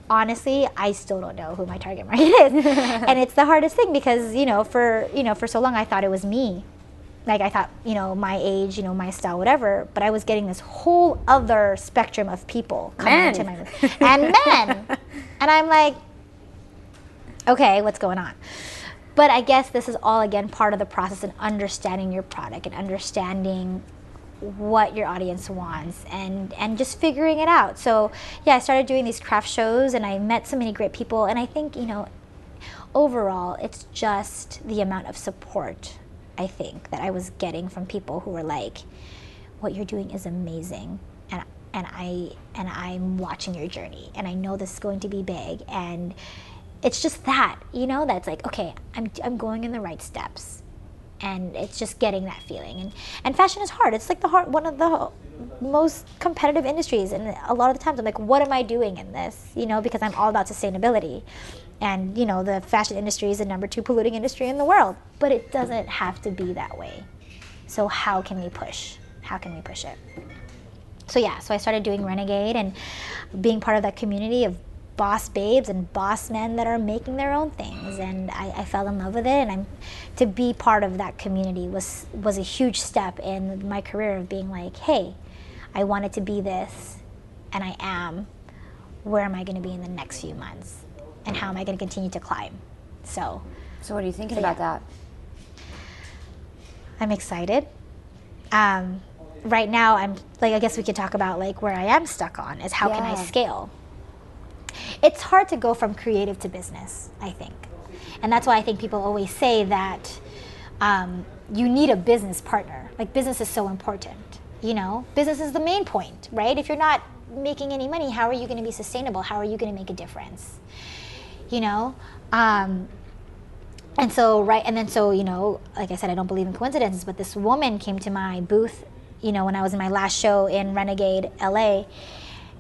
honestly, I still don't know who my target market is. And it's the hardest thing because, for so long I thought it was me. I thought, my age, my style, whatever, but I was getting this whole other spectrum of people coming into my room. And men. And I'm like, okay, what's going on? But I guess this is all, again, part of the process in understanding your product and understanding what your audience wants and just figuring it out. So, I started doing these craft shows, and I met so many great people. And I think, overall, it's just the amount of support, I think, that I was getting from people who were like, what you're doing is amazing. And I'm watching your journey, and I know this is going to be big, and it's just that, that's okay, I'm going in the right steps, and it's just getting that feeling, and fashion is hard. It's one of the most competitive industries, and a lot of the times I'm like, what am I doing in this? Because I'm all about sustainability, and the fashion industry is the number 2 polluting industry in the world, but it doesn't have to be that way. So how can we push it? So I started doing Renegade and being part of that community of boss babes and boss men that are making their own things, and I fell in love with it. And to be part of that community was a huge step in my career of being like, hey, I wanted to be this, and I am. Where am I going to be in the next few months, and how am I going to continue to climb? So what are you thinking about that? I'm excited. Right now, I'm I guess we could talk about where I am stuck on is how can I scale? it's hard to go from creative to business, I think. And that's why I think people always say that you need a business partner. Like, business is so important, you know? Business is the main point, right? If you're not making any money, how are you going to be sustainable? How are you going to make a difference? You know? And so, you know, like I said, I don't believe in coincidences, but this woman came to my booth, you know, when I was in my last show in Renegade, LA.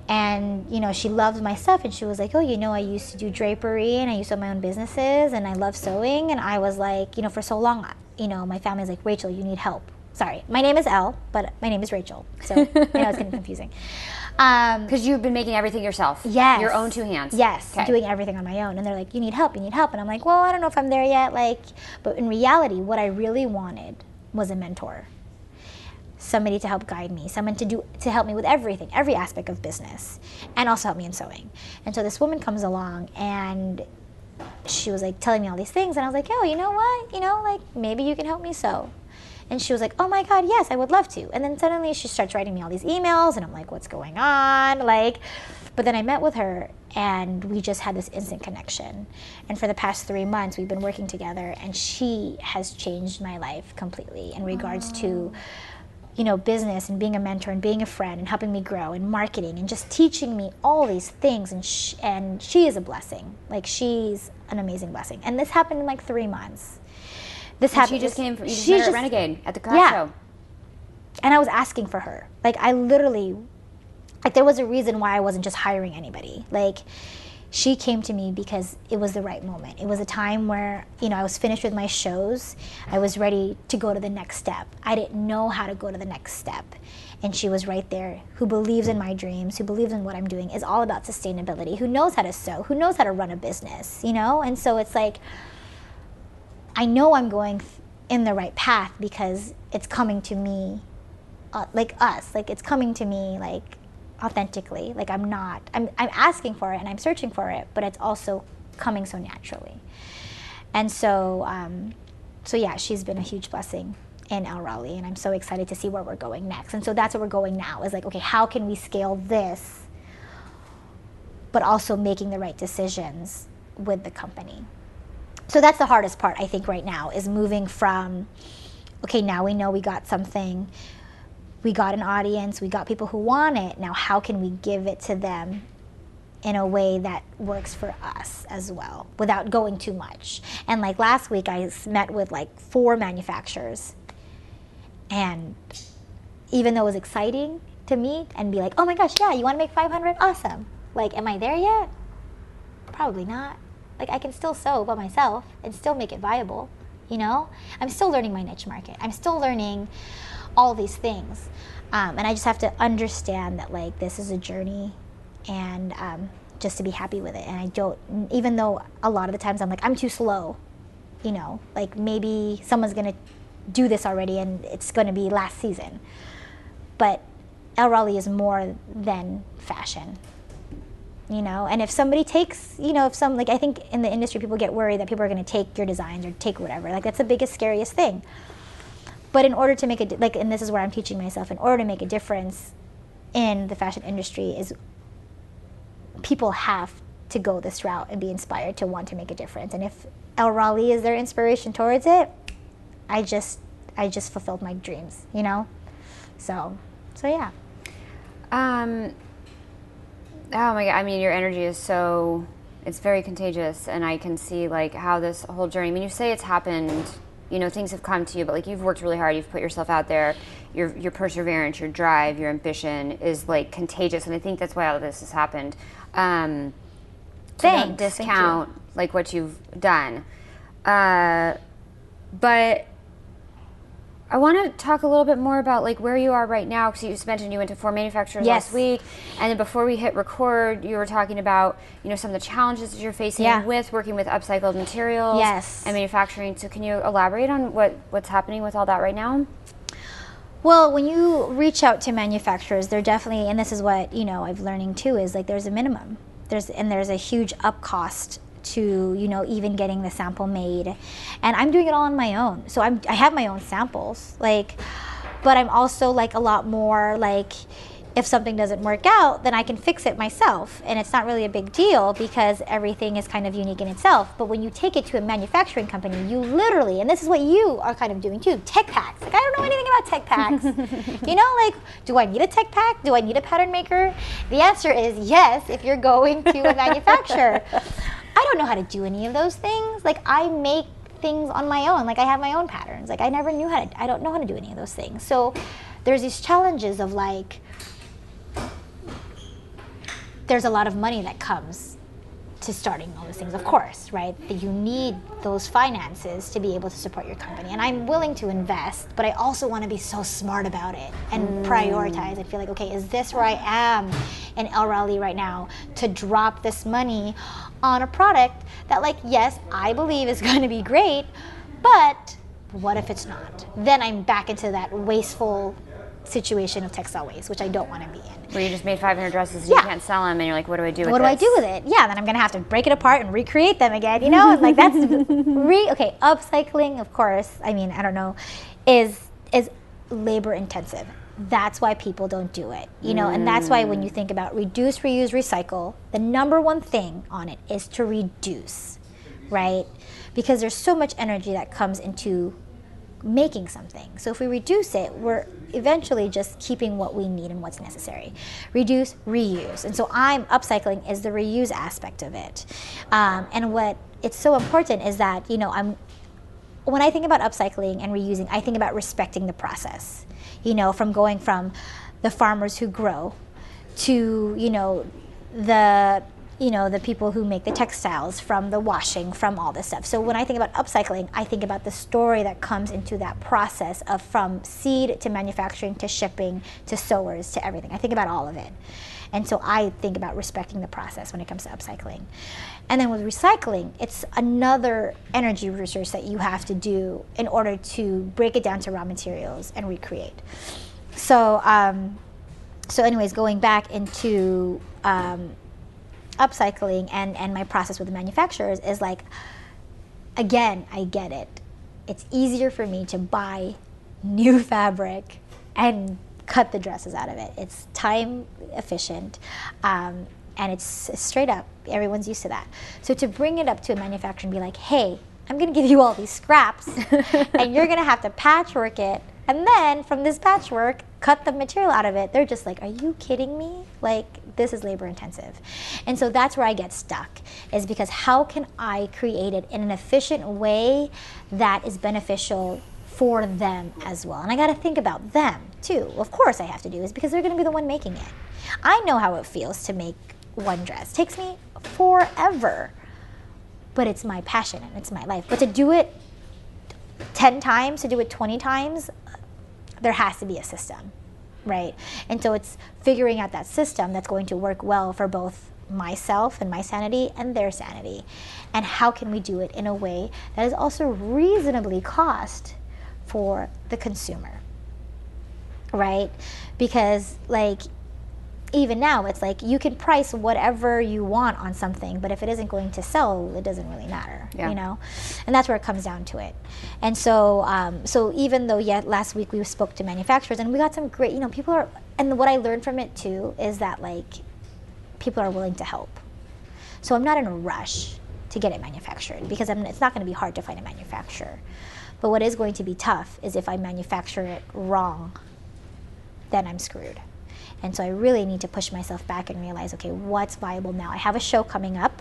And, you know, she loved my stuff, and she was like, oh, you know, I used to do drapery, and I used to have my own businesses, and I love sewing. And I was like, you know, for so long, you know, my family's like, Rachel, you need help. Sorry, my name is Elle, but my name is Rachel. So I know it's kind of confusing. Because you've been making everything yourself. Yes. Your own two hands. Yes, okay. Doing everything on my own. And they're like, you need help, you need help. And I'm like, well, I don't know if I'm there yet. Like, but in reality, what I really wanted was a mentor. Somebody to help guide me, someone to help me with everything, every aspect of business, and also help me in sewing. And so this woman comes along, and she was like telling me all these things, and I was like, oh, you know what? You know, like, maybe you can help me sew. And she was like, oh my God, yes, I would love to. And then suddenly she starts writing me all these emails, and I'm like, what's going on? Like, but then I met with her, and we just had this instant connection. And for the past 3 months, we've been working together, and she has changed my life completely in regards to, you know, business and being a mentor and being a friend and helping me grow and marketing and just teaching me all these things. And she is a blessing. Like, she's an amazing blessing. And this happened in like 3 months. This happened. She just came from, you just met her at Renegade at the craft show. And I was asking for her. Like, I literally, like, there was a reason why I wasn't just hiring anybody. Like, she came to me because it was the right moment. It was a time where, you know, I was finished with my shows. I was ready to go to the next step. I didn't know how to go to the next step. And she was right there, who believes in my dreams, who believes in what I'm doing, is all about sustainability, who knows how to sew, who knows how to run a business, you know? And so it's like, I know I'm going in the right path because it's coming to me, like us, like it's coming to me like authentically. Like, I'm asking for it and I'm searching for it, but it's also coming so naturally. And so, so yeah, she's been a huge blessing in Ellerali, and I'm so excited to see where we're going next. And so that's where we're going now, is like, okay, how can we scale this, but also making the right decisions with the company? So that's the hardest part, I think, right now, is moving from, okay, now we know we got something, we got an audience, we got people who want it. Now, how can we give it to them in a way that works for us as well, without going too much? And like last week, I met with like 4 manufacturers. And even though it was exciting to meet and be like, oh my gosh, yeah, you want to make 500? Awesome. Like, am I there yet? Probably not. Like, I can still sew by myself and still make it viable, you know? I'm still learning my niche market. I'm still learning all these things. And I just have to understand that, like, this is a journey, and just to be happy with it. And I don't, even though a lot of the times I'm like, I'm too slow, you know? Like, maybe someone's going to do this already and it's going to be last season. But Ellerali is more than fashion. You know, and if somebody takes, you know, like, I think in the industry people get worried that people are going to take your designs or take whatever. Like, that's the biggest, scariest thing. But in order to make it, like, and this is where I'm teaching myself, in order to make a difference in the fashion industry, is people have to go this route and be inspired to want to make a difference. And if Ellerali is their inspiration towards it, I just fulfilled my dreams, you know? So yeah. Oh my God, I mean, your energy is so, it's very contagious, and I can see like how this whole journey, I mean, you say it's happened, you know, things have come to you, but like, you've worked really hard, you've put yourself out there, your perseverance, your drive, your ambition is like contagious, and I think that's why all of this has happened. So don't discount like what you've done. But I want to talk a little bit more about like where you are right now, because you just mentioned you went to 4 manufacturers last week, and then before we hit record, you were talking about, you know, some of the challenges that you're facing with working with upcycled materials and manufacturing. So can you elaborate on what's happening with all that right now? Well, when you reach out to manufacturers, they're definitely, and this is what, you know, I've learning too, is like there's a minimum. There's a huge up cost to, you know, even getting the sample made. And I'm doing it all on my own. So I have my own samples, like, but I'm also like a lot more like, if something doesn't work out, then I can fix it myself. And it's not really a big deal because everything is kind of unique in itself. But when you take it to a manufacturing company, you literally, and this is what you are kind of doing too, tech packs. Like, I don't know anything about tech packs. You know, like, do I need a tech pack? Do I need a pattern maker? The answer is yes, if you're going to a manufacturer. I don't know how to do any of those things. Like, I make things on my own. Like, I have my own patterns. Like, I don't know how to do any of those things. So there's these challenges of like, there's a lot of money that comes to starting all those things, of course, right? That you need those finances to be able to support your company. And I'm willing to invest, but I also want to be so smart about it and prioritize and feel like, okay, is this where I am in Ellerali right now to drop this money on a product that, like, yes, I believe is going to be great, but what if it's not? Then I'm back into that wasteful situation of textile waste, which I don't want to be in. Where you just made 500 dresses and you can't sell them, and you're like, what do I do with this? What do I do with it? Yeah, then I'm going to have to break it apart and recreate them again, you know? And like, that's, okay, upcycling, of course, I mean, I don't know, is labor intensive. That's why people don't do it, you know? And that's why when you think about reduce, reuse, recycle, the number one thing on it is to reduce, right? Because there's so much energy that comes into making something. So if we reduce it, we're eventually just keeping what we need and what's necessary. Reduce, reuse. And so upcycling is the reuse aspect of it. And what it's so important is that, you know, when I think about upcycling and reusing, I think about respecting the process. You know, from going from the farmers who grow to, the people who make the textiles, from the washing, from all this stuff. So when I think about upcycling, I think about the story that comes into that process of from seed to manufacturing to shipping to sewers to everything. I think about all of it. And so I think about respecting the process when it comes to upcycling. And then with recycling, it's another energy research that you have to do in order to break it down to raw materials and recreate. So, anyways, going back into upcycling and my process with the manufacturers is like, again, I get it. It's easier for me to buy new fabric and cut the dresses out of it. It's time efficient, and it's straight up. Everyone's used to that. So to bring it up to a manufacturer and be like, hey, I'm going to give you all these scraps, and you're going to have to patchwork it, and then from this patchwork, cut the material out of it. They're just like, are you kidding me? Like, this is labor intensive. And so that's where I get stuck, is because how can I create it in an efficient way that is beneficial for them as well? And I got to think about them too. Of course I have to do this because they're going to be the one making it. I know how it feels to make one dress. It takes me forever, but it's my passion and it's my life. But to do it 10 times, to do it 20 times, there has to be a system, right? And so it's figuring out that system that's going to work well for both myself and my sanity and their sanity. And how can we do it in a way that is also reasonably cost for the consumer, right? Because like, even now, it's like you can price whatever you want on something, but if it isn't going to sell, it doesn't really matter, you know? And that's where it comes down to it. And so, so even though, last week we spoke to manufacturers and we got some great, people are, and what I learned from it too is that like, people are willing to help. So I'm not in a rush to get it manufactured because it's not going to be hard to find a manufacturer. But what is going to be tough is if I manufacture it wrong, then I'm screwed. And so I really need to push myself back and realize, okay, what's viable now? I have a show coming up.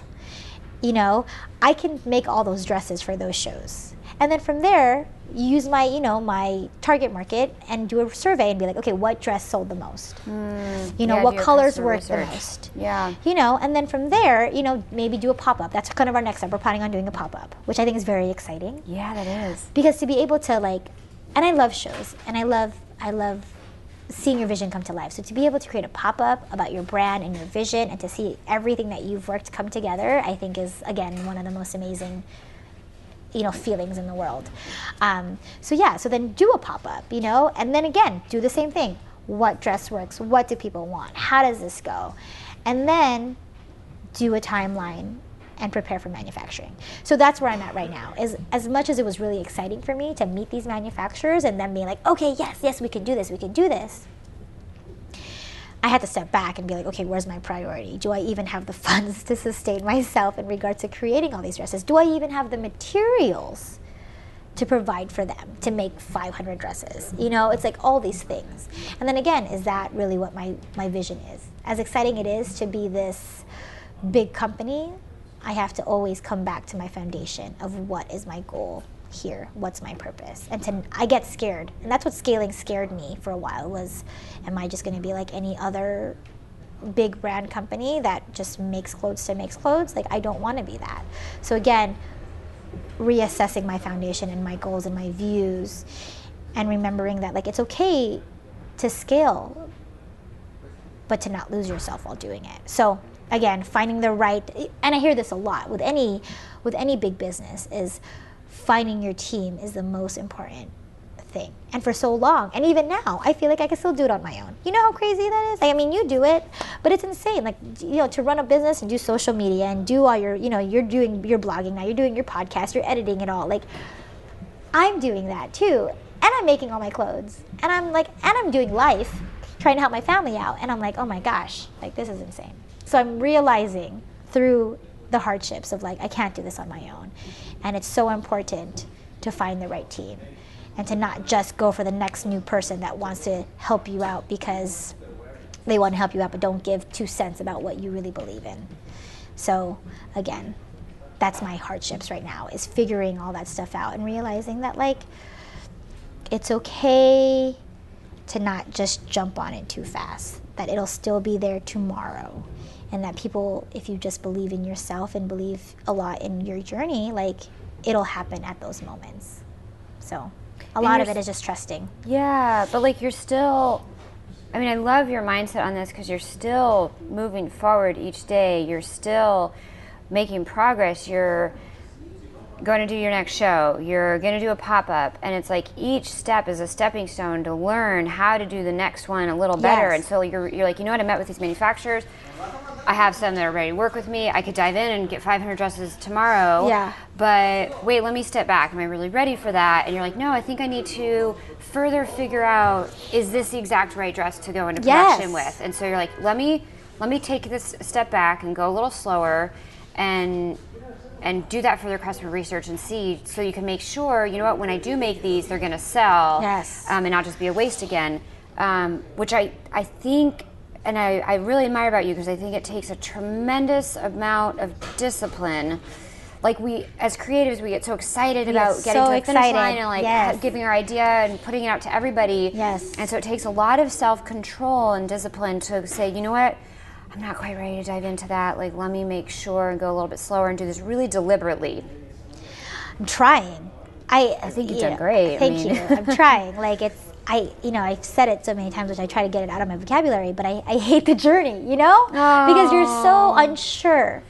I can make all those dresses for those shows. And then from there, use my, my target market and do a survey and be like, okay, what dress sold the most? What colors work the most? And then from there, maybe do a pop-up. That's kind of our next step. We're planning on doing a pop-up, which I think is very exciting. Yeah, that is. Because to be able to and I love shows, and I love seeing your vision come to life. So to be able to create a pop-up about your brand and your vision and to see everything that you've worked come together, I think is, again, one of the most amazing, feelings in the world. So then do a pop-up, and then again, do the same thing. What dress works? What do people want? How does this go? And then do a timeline and prepare for manufacturing. So that's where I'm at right now. Is as much as it was really exciting for me to meet these manufacturers and then being like, okay, yes, we can do this, I had to step back and be like, okay, where's my priority? Do I even have the funds to sustain myself in regards to creating all these dresses? Do I even have the materials to provide for them to make 500 dresses? You know, it's like all these things. And then again, is that really what my vision is? As exciting it is to be this big company, I have to always come back to my foundation of what is my goal here, what's my purpose. And I get scared, and that's what scaling scared me for a while, was, am I just going to be like any other big brand company that just makes clothes to makes clothes? Like, I don't want to be that. So again, reassessing my foundation and my goals and my views, and remembering that, like, it's okay to scale, but to not lose yourself while doing it. So again, finding the right, and I hear this a lot with any big business, is finding your team is the most important thing. And for so long, and even now, I feel like I can still do it on my own. You know how crazy that is? I mean, you do it, but it's insane. Like, you know, to run a business and do social media and do all your, you know, you're doing your blogging now, you're doing your podcast, you're editing it all. Like, I'm doing that too. And I'm making all my clothes. And I'm like, and I'm doing life, trying to help my family out. And I'm like, oh my gosh, like, this is insane. So I'm realizing through the hardships of, like, I can't do this on my own. And it's so important to find the right team and to not just go for the next new person that wants to help you out because they want to help you out but don't give 2 cents about what you really believe in. So again, that's my hardships right now, is figuring all that stuff out and realizing that, like, it's okay to not just jump on it too fast, that it'll still be there tomorrow. And that people, if you just believe in yourself and believe a lot in your journey, like, it'll happen at those moments. So a lot of it is just trusting. Yeah, but like, you're still, I mean, I love your mindset on this, because you're still moving forward each day. You're still making progress. You're going to do your next show. You're going to do a pop-up. And it's like each step is a stepping stone to learn how to do the next one a little better. Yes. And so you're like, you know what, I met with these manufacturers. I have some that are ready to work with me. I could dive in and get 500 dresses tomorrow. Yeah. But wait, let me step back. Am I really ready for that? And you're like, no, I think I need to further figure out, is this the exact right dress to go into production with? And so you're like, let me take this step back and go a little slower and do that further customer research and see, so you can make sure, you know what, when I do make these, they're going to sell. Yes. And not just be a waste again. Which I think, and I really admire about you, because I think it takes a tremendous amount of discipline. Like, we, as creatives, we get so excited about getting to the finish line and, like, giving our idea and putting it out to everybody. Yes. And so it takes a lot of self-control and discipline to say, you know what, I'm not quite ready to dive into that. Like, let me make sure and go a little bit slower and do this really deliberately. I'm trying. I think you've done great. Thank you. I'm trying. Like, I've said it so many times, which I try to get it out of my vocabulary, but I hate the journey, you know? Because you're so unsure.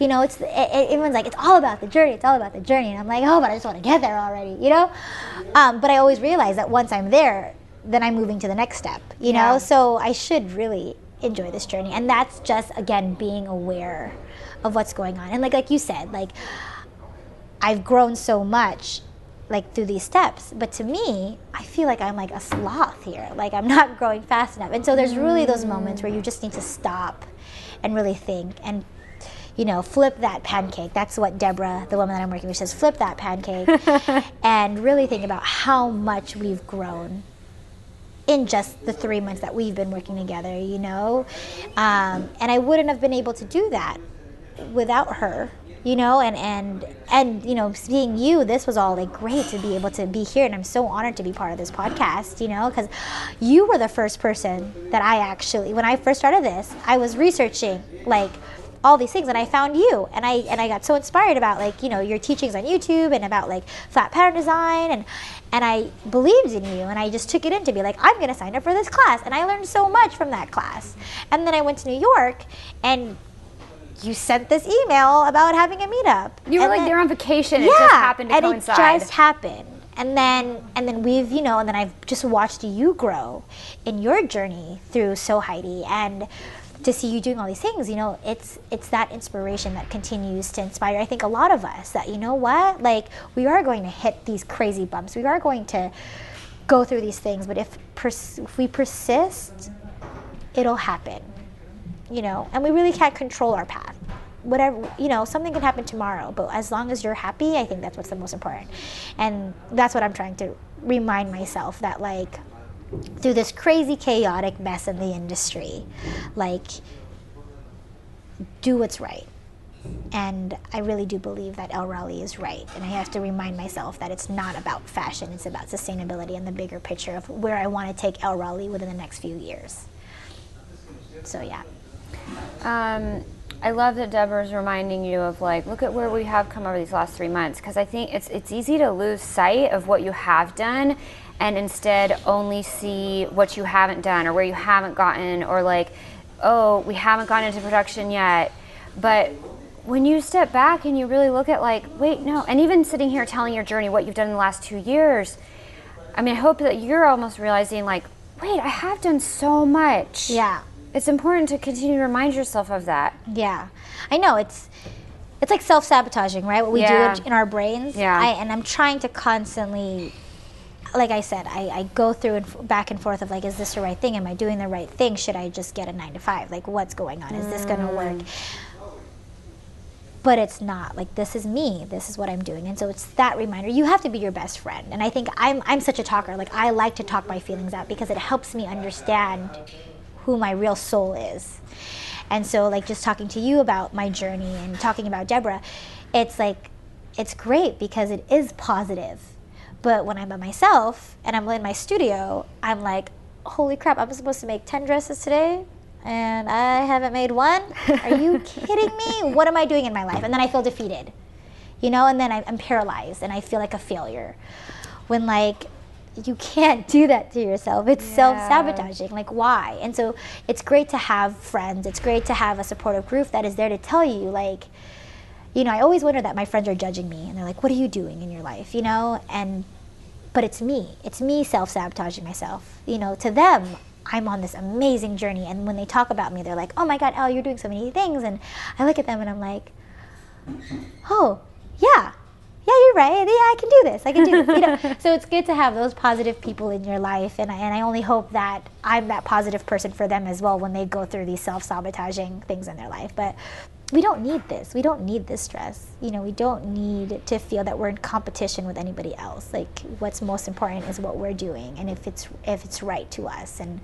You know, everyone's like, it's all about the journey, it's all about the journey. And I'm like, oh, but I just want to get there already, you know? But I always realize that once I'm there, then I'm moving to the next step, you know? So I should really enjoy this journey. And that's just, again, being aware of what's going on. And like you said, like, I've grown so much, like, through these steps, but to me, I feel like I'm like a sloth here. Like, I'm not growing fast enough. And so there's really those moments where you just need to stop and really think and, you know, flip that pancake. That's what Deborah, the woman that I'm working with, says, flip that pancake and really think about how much we've grown in just the 3 months that we've been working together, you know? And I wouldn't have been able to do that without her, you know, and you know, seeing you, this was all, like, great to be able to be here, and I'm so honored to be part of this podcast, you know, because you were the first person that I actually, when I first started this, I was researching, like, all these things, and I found you, and I got so inspired about, like, you know, your teachings on YouTube and about, like, flat pattern design, and I believed in you, and I just took it in to be like, I'm gonna sign up for this class, and I learned so much from that class. And then I went to New York, and you sent this email about having a meetup. You were, like, there on vacation. It just happened to coincide. And it just happened. And then we've, you know, and then I've just watched you grow in your journey through So Heidi, and to see you doing all these things, you know, it's that inspiration that continues to inspire, I think, a lot of us, that, you know what, like, we are going to hit these crazy bumps. We are going to go through these things, but if we persist, it'll happen, you know, and we really can't control our path. Whatever, you know, something can happen tomorrow, but as long as you're happy, I think that's what's the most important. And that's what I'm trying to remind myself, that like through this crazy chaotic mess in the industry, like do what's right. And I really do believe that Ellerali is right. And I have to remind myself that it's not about fashion, it's about sustainability and the bigger picture of where I want to take Ellerali within the next few years. So yeah. I love that Deborah's reminding you of like, look at where we have come over these last 3 months, because I think it's easy to lose sight of what you have done and instead only see what you haven't done or where you haven't gotten, or like, oh, we haven't gone into production yet. But when you step back and you really look at like, wait, no, and even sitting here telling your journey, what you've done in the last 2 years, I mean, I hope that you're almost realizing like, wait, I have done so much. Yeah. It's important to continue to remind yourself of that. Yeah, I know it's like self-sabotaging, right? What we do in our brains. Yeah. And I'm trying to constantly, like I said, I go through and back and forth of like, is this the right thing? Am I doing the right thing? Should I just get a 9-to-5? Like, what's going on? Is this going to work? But it's not. Like, this is me. This is what I'm doing. And so it's that reminder. You have to be your best friend. And I think I'm such a talker. Like, I like to talk my feelings out because it helps me understand who my real soul is. And so like just talking to you about my journey and talking about Deborah, it's like, it's great because it is positive. But when I'm by myself and I'm in my studio, I'm like, holy crap, I'm supposed to make 10 dresses today and I haven't made one? Are you kidding me? What am I doing in my life? And then I feel defeated, you know, and then I'm paralyzed and I feel like a failure. When like, you can't do that to yourself. It's self-sabotaging. Like, why? And so it's great to have friends. It's great to have a supportive group that is there to tell you, like, you know, I always wonder that my friends are judging me and they're like, what are you doing in your life, you know? But it's me. It's me self-sabotaging myself. You know, to them, I'm on this amazing journey. And when they talk about me, they're like, oh my God, Elle, you're doing so many things. And I look at them and I'm like, oh, yeah. Yeah, you're right. Yeah, I can do this. I can do this. You know? So it's good to have those positive people in your life, and I only hope that I'm that positive person for them as well when they go through these self-sabotaging things in their life. But we don't need this. We don't need this stress. You know, we don't need to feel that we're in competition with anybody else. Like, what's most important is what we're doing, and if it's right to us. And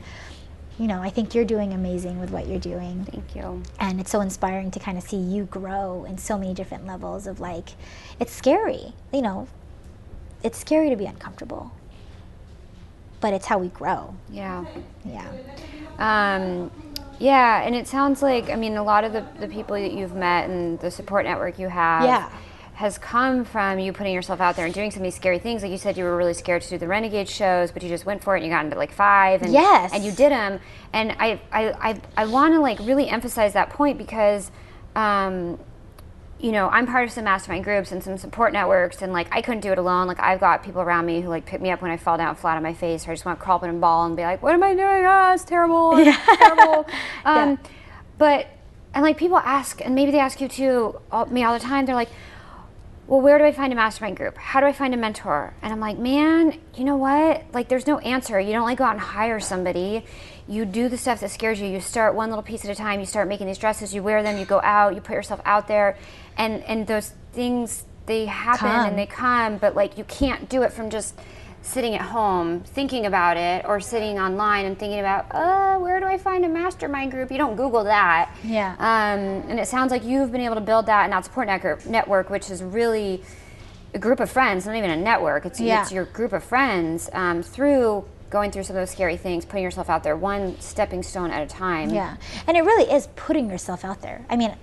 you know, I think you're doing amazing with what you're doing. Thank you. And it's so inspiring to kind of see you grow in so many different levels of like, it's scary, you know, it's scary to be uncomfortable, but it's how we grow. Yeah. Yeah. Yeah, and it sounds like, I mean, a lot of the people that you've met and the support network you have has come from you putting yourself out there and doing some of these scary things. Like you said, you were really scared to do the Renegade shows, but you just went for it and you got into like 5. And, and you did them. And I want to like really emphasize that point because, you know, I'm part of some mastermind groups and some support networks, and like I couldn't do it alone. Like I've got people around me who like pick me up when I fall down flat on my face, or I just want to crawl up in a ball and be like, what am I doing? Ah, it's terrible. It's terrible. But, and like people ask, and maybe they ask you too, me all the time, they're like, well, where do I find a mastermind group? How do I find a mentor? And I'm like, man, you know what? Like, there's no answer. You don't like go out and hire somebody. You do the stuff that scares you. You start one little piece at a time. You start making these dresses. You wear them. You go out. You put yourself out there. And those things, they happen and they come. But, like, you can't do it from just sitting at home thinking about it, or sitting online and thinking about, where do I find a mastermind group? You don't Google that. Yeah. And it sounds like you've been able to build that and that support network, which is really a group of friends, not even a network. It's your group of friends through going through some of those scary things, putting yourself out there one stepping stone at a time. Yeah. And it really is putting yourself out there. I mean,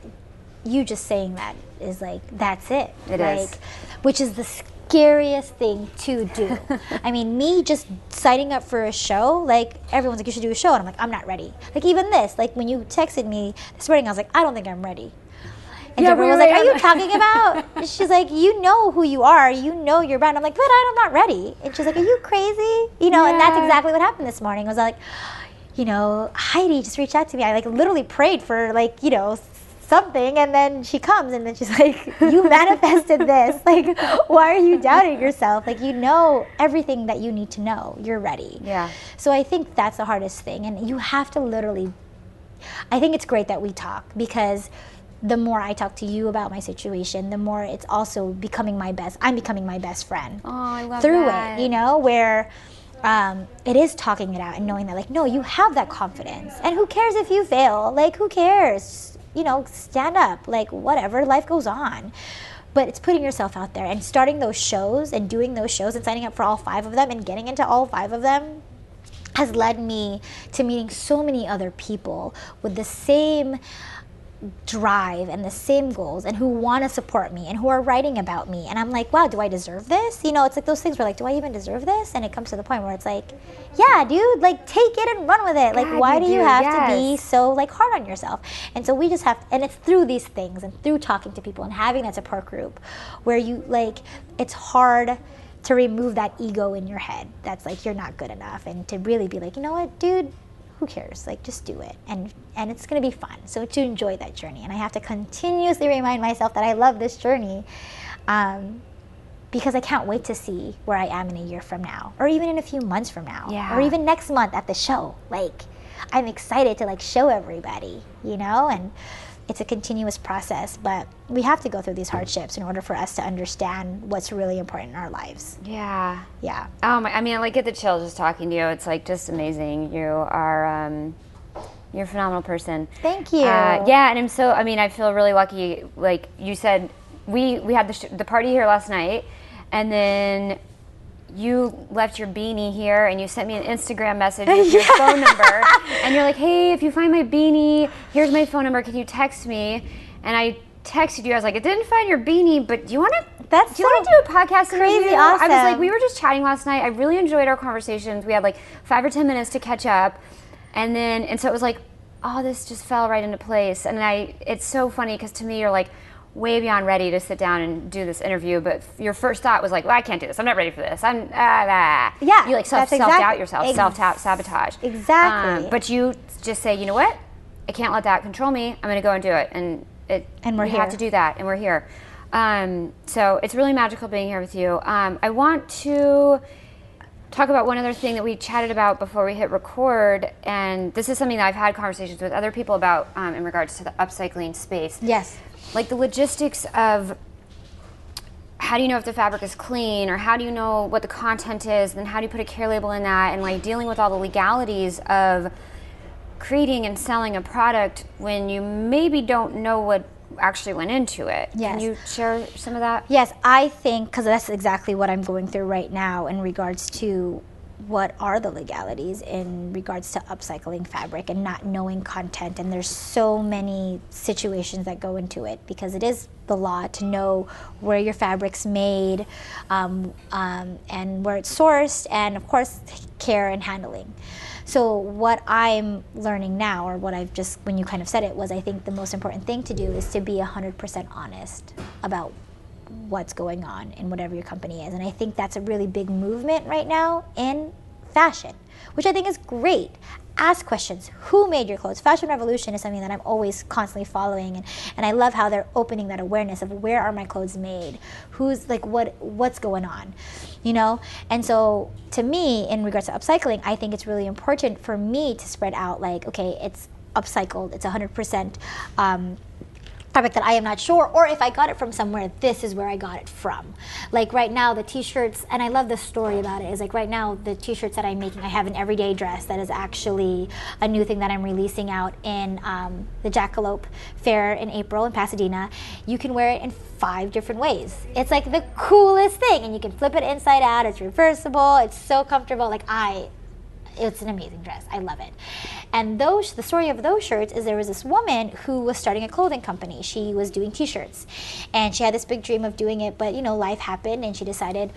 you just saying that is like, that's it. It is. Which is the scariest thing to do. I mean, me just signing up for a show, like everyone's like, you should do a show, and I'm like, I'm not ready. Like even this, like when you texted me this morning, I was like, I don't think I'm ready. And Deborah was like, are you talking about? She's like, you know who you are, you know your brand. I'm like, but I'm not ready. And she's like, are you crazy? You know, and that's exactly what happened this morning. I was like, you know, Heidi just reached out to me. I like literally prayed for like, you know, something, and then she comes and then she's like, you manifested this. Like, why are you doubting yourself? Like, you know everything that you need to know. You're ready. Yeah. So I think that's the hardest thing. And you have to literally, I think it's great that we talk, because the more I talk to you about my situation, the more it's also becoming my best. I'm becoming my best friend. Oh, I love through that. it, you know, where it is talking it out and knowing that, like, no, you have that confidence. And who cares if you fail? Like, who cares? You know, stand up. Like, whatever, life goes on. But it's putting yourself out there and starting those shows and doing those shows and signing up for all 5 of them and getting into all 5 of them has led me to meeting so many other people with the same drive and the same goals, and who want to support me and who are writing about me. And I'm like, wow, do I deserve this? You know, it's like those things where, like, do I even deserve this? And it comes to the point where it's like, yeah, dude, like, take it and run with it. Like, why do you have to be so, like, hard on yourself? And so we just have, and it's through these things and through talking to people and having that support group where you, like, it's hard to remove that ego in your head that's like, you're not good enough, and to really be like, you know what, dude, who cares? Like, just do it, and it's going to be fun. So to enjoy that journey, and I have to continuously remind myself that I love this journey, because I can't wait to see where I am in a year from now, or even in a few months from now, or even next month at the show. Like, I'm excited to, like, show everybody, you know, and it's a continuous process, but we have to go through these hardships in order for us to understand what's really important in our lives. Yeah. Yeah. Oh my, I mean, I like, get the chills just talking to you. It's like just amazing. You are, you're a phenomenal person. Thank you. Yeah, and I'm so, I mean, I feel really lucky. Like you said, we had the party here last night, and then you left your beanie here and you sent me an Instagram message with your phone number, and you're like, hey, if you find my beanie, here's my phone number, can you text me? And I texted you, I was like, I didn't find your beanie, but do you want to do a podcast crazy interview? awesome. I was like, we were just chatting last night, I really enjoyed our conversations, we had like 5 or 10 minutes to catch up, and so it was like, oh, this just fell right into place. And it's so funny because to me you're like way beyond ready to sit down and do this interview, but your first thought was like, well, I can't do this, I'm not ready for this, Yeah, you like self-doubt yourself, self-sabotage. Exactly. But you just say, you know what, I can't let that control me, I'm going to go and do it, and we have to do that, and we're here. So it's really magical being here with you. I want to talk about one other thing that we chatted about before we hit record, and this is something that I've had conversations with other people about in regards to the upcycling space. Yes. Like the logistics of how do you know if the fabric is clean, or how do you know what the content is, and how do you put a care label in that, and like dealing with all the legalities of creating and selling a product when you maybe don't know what actually went into it. Yes. Can you share some of that? Yes, I think, because that's exactly what I'm going through right now in regards to what are the legalities in regards to upcycling fabric and not knowing content. And there's so many situations that go into it, because it is the law to know where your fabric's made, and where it's sourced, and of course care and handling. So what I'm learning now, or what I've just, when you kind of said it, was I think the most important thing to do is to be 100% honest about what's going on in whatever your company is. And I think that's a really big movement right now in fashion, which I think is great. Ask questions. Who made your clothes? Fashion Revolution is something that I'm always constantly following, and I love how they're opening that awareness of where are my clothes made? Who's like what's going on? You know? And so to me, in regards to upcycling, I think it's really important for me to spread out like, okay, it's upcycled, it's 100% fabric that I am not sure, or if I got it from somewhere, this is where I got it from. Like right now, the t-shirts, and I love the story about it, is like right now, the t-shirts that I'm making, I have an everyday dress that is actually a new thing that I'm releasing out in the Jackalope Fair in April in Pasadena. You can wear it in 5 different ways. It's like the coolest thing, and you can flip it inside out, it's reversible, it's so comfortable, it's an amazing dress. I love it. And the story of those shirts is there was this woman who was starting a clothing company. She was doing t-shirts, and she had this big dream of doing it, but you know, life happened, and she decided,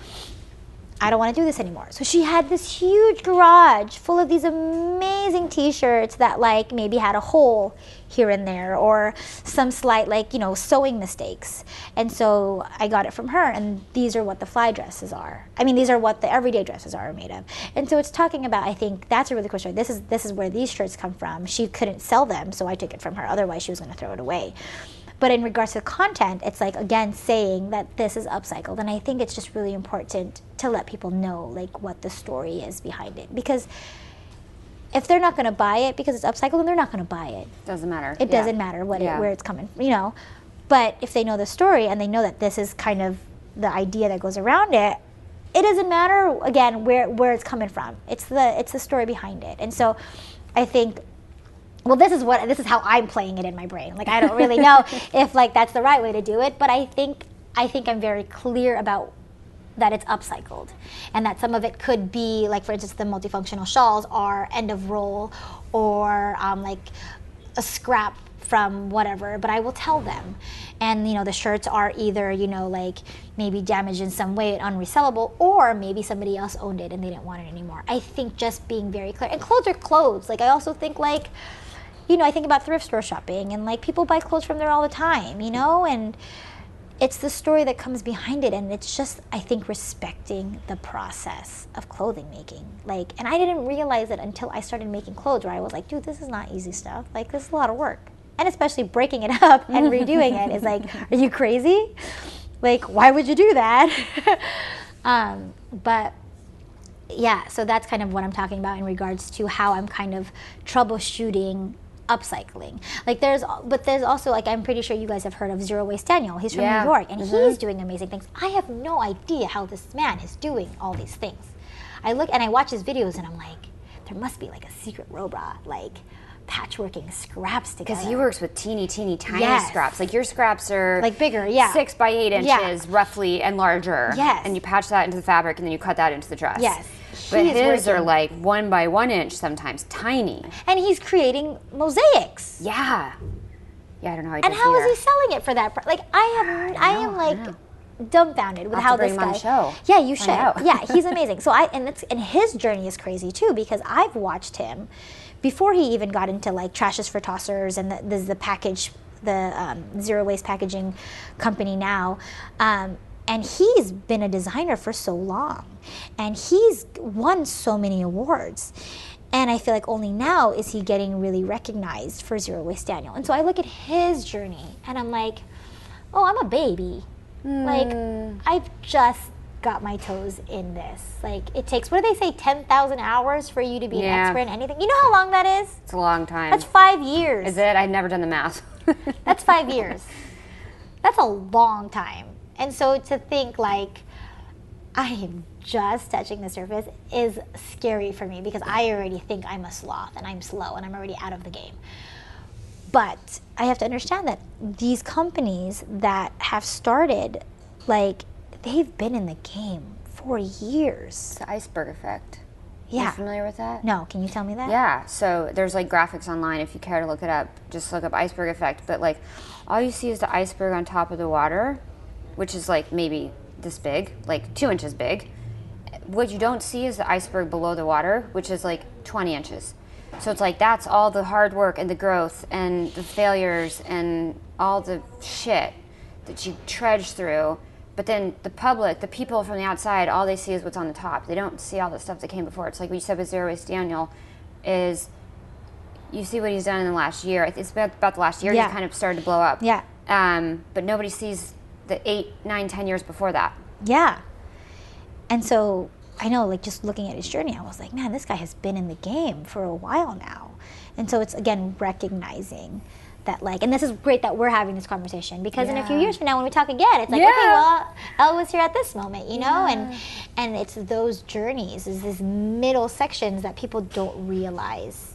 I don't want to do this anymore. So she had this huge garage full of these amazing t-shirts that like maybe had a hole here and there or some slight like, you know, sewing mistakes. And so I got it from her, and these are what the fly dresses are. I mean, these are what the everyday dresses are made of. And so it's talking about, I think that's a really cool story. This is where these shirts come from. She couldn't sell them, so I took it from her. Otherwise she was going to throw it away. But in regards to content, it's like, again, saying that this is upcycled. And I think it's just really important to let people know like what the story is behind it. Because if they're not going to buy it because it's upcycled, then they're not going to buy it. Doesn't matter. It doesn't matter where it's coming from, you know. But if they know the story and they know that this is kind of the idea that goes around it, it doesn't matter, again, where it's coming from. It's the story behind it. And so I think, well, this is how I'm playing it in my brain. Like, I don't really know if like that's the right way to do it, but I think I'm very clear about that it's upcycled, and that some of it could be like, for instance, the multifunctional shawls are end of roll or like a scrap from whatever, but I will tell them. And you know, the shirts are either, you know, like maybe damaged in some way, unresellable, or maybe somebody else owned it and they didn't want it anymore. I think just being very clear. And clothes are clothes. Like, I also think like, you know, I think about thrift store shopping, and like people buy clothes from there all the time, you know, and it's the story that comes behind it. And it's just, I think, respecting the process of clothing making. Like, and I didn't realize it until I started making clothes, where I was like, dude, this is not easy stuff. Like, this is a lot of work. And especially breaking it up and redoing it is like, are you crazy? Like, why would you do that? But yeah, so that's kind of what I'm talking about in regards to how I'm kind of troubleshooting upcycling. Like, there's also, like, I'm pretty sure you guys have heard of Zero Waste Daniel. He's from New York, and he's doing amazing things. I have no idea how this man is doing all these things. I look and I watch his videos, and I'm like, there must be like a secret robot, like patchworking scraps together. Because he works with teeny tiny scraps. Like, your scraps are like bigger, 6 by 8 inches roughly and larger. Yes. And you patch that into the fabric, and then you cut that into the dress. Yes. But his are like 1 by 1 inch sometimes, tiny. And he's creating mosaics. Yeah. Yeah, I don't know how he And does how either. is he selling it for that? Like, I am like dumbfounded with how this guy. I'll have to bring him on the show. Yeah, you should. Find out. Yeah, he's amazing. So and his journey is crazy too, because I've watched him before he even got into like Trashes for Tossers, and this is the package, the zero waste packaging company now. And he's been a designer for so long, and he's won so many awards. And I feel like only now is he getting really recognized for Zero Waste Daniel. And so I look at his journey, and I'm like, oh, I'm a baby. Like, I've just got my toes in this. Like, it takes, what do they say, 10,000 hours for you to be an expert in anything? You know how long that is? It's a long time. That's 5 years. Is it? I've never done the math. That's 5 years. That's a long time. And so to think like I am just touching the surface is scary for me, because I already think I'm a sloth and I'm slow and I'm already out of the game. But I have to understand that these companies that have started, like, they've been in the game for years. The iceberg effect. Yeah. Are you familiar with that? No, can you tell me that? Yeah, so there's like graphics online if you care to look it up. Just look up iceberg effect. But like, all you see is the iceberg on top of the water, which is like maybe this big, like 2 inches big. What you don't see is the iceberg below the water, which is like 20 inches. So it's like, that's all the hard work and the growth and the failures and all the shit that you trudge through. But then the public, the people from the outside, all they see is what's on the top. They don't see all the stuff that came before. It's like what you said with Zero Waste Daniel, is you see what he's done in the last year. It's about the last year he's kind of started to blow up. Yeah. But nobody sees the 8, 9, 10 years before that. Yeah. And so I know, like, just looking at his journey, I was like, man, this guy has been in the game for a while now. And so it's, again, recognizing that, like, and this is great that we're having this conversation, because in a few years from now when we talk again, it's like, okay, well, Elle was here at this moment, you know? And it's those journeys, is these middle sections that people don't realize,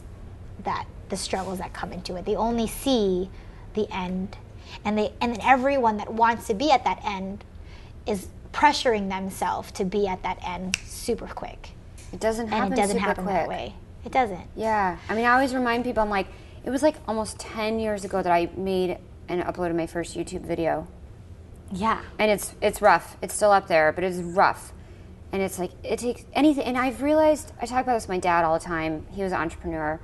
that the struggles that come into it. They only see the end. And then everyone that wants to be at that end is pressuring themselves to be at that end super quick. It doesn't happen And it doesn't super happen quick. that way. It doesn't. Yeah. I mean, I always remind people, I'm like, it was like almost 10 years ago that I made and uploaded my first YouTube video. Yeah. And it's rough. It's still up there, but it's rough. And it's like, it takes anything. And I've realized, I talk about this with my dad all the time. He was an entrepreneur.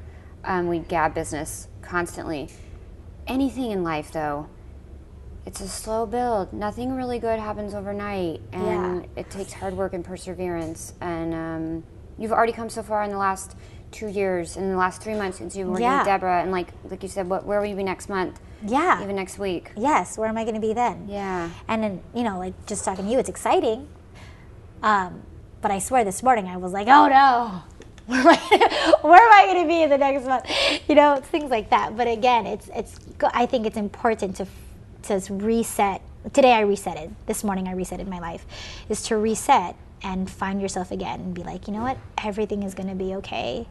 We gab business constantly. Anything in life, though, it's a slow build. Nothing really good happens overnight. And it takes hard work and perseverance. And you've already come so far in the last 2 years, in the last 3 months since you've been working with Deborah. And like you said, where will you be next month? Yeah. Even next week. Yes. Where am I going to be then? Yeah. And then, you know, like just talking to you, it's exciting. But I swear this morning I was like, oh no, where am I going to be in the next month? You know, it's things like that. But again, I think it's important to reset. Today I resetted. This morning I resetted my life. Is to reset and find yourself again and be like, you know what? Everything is going to be okay.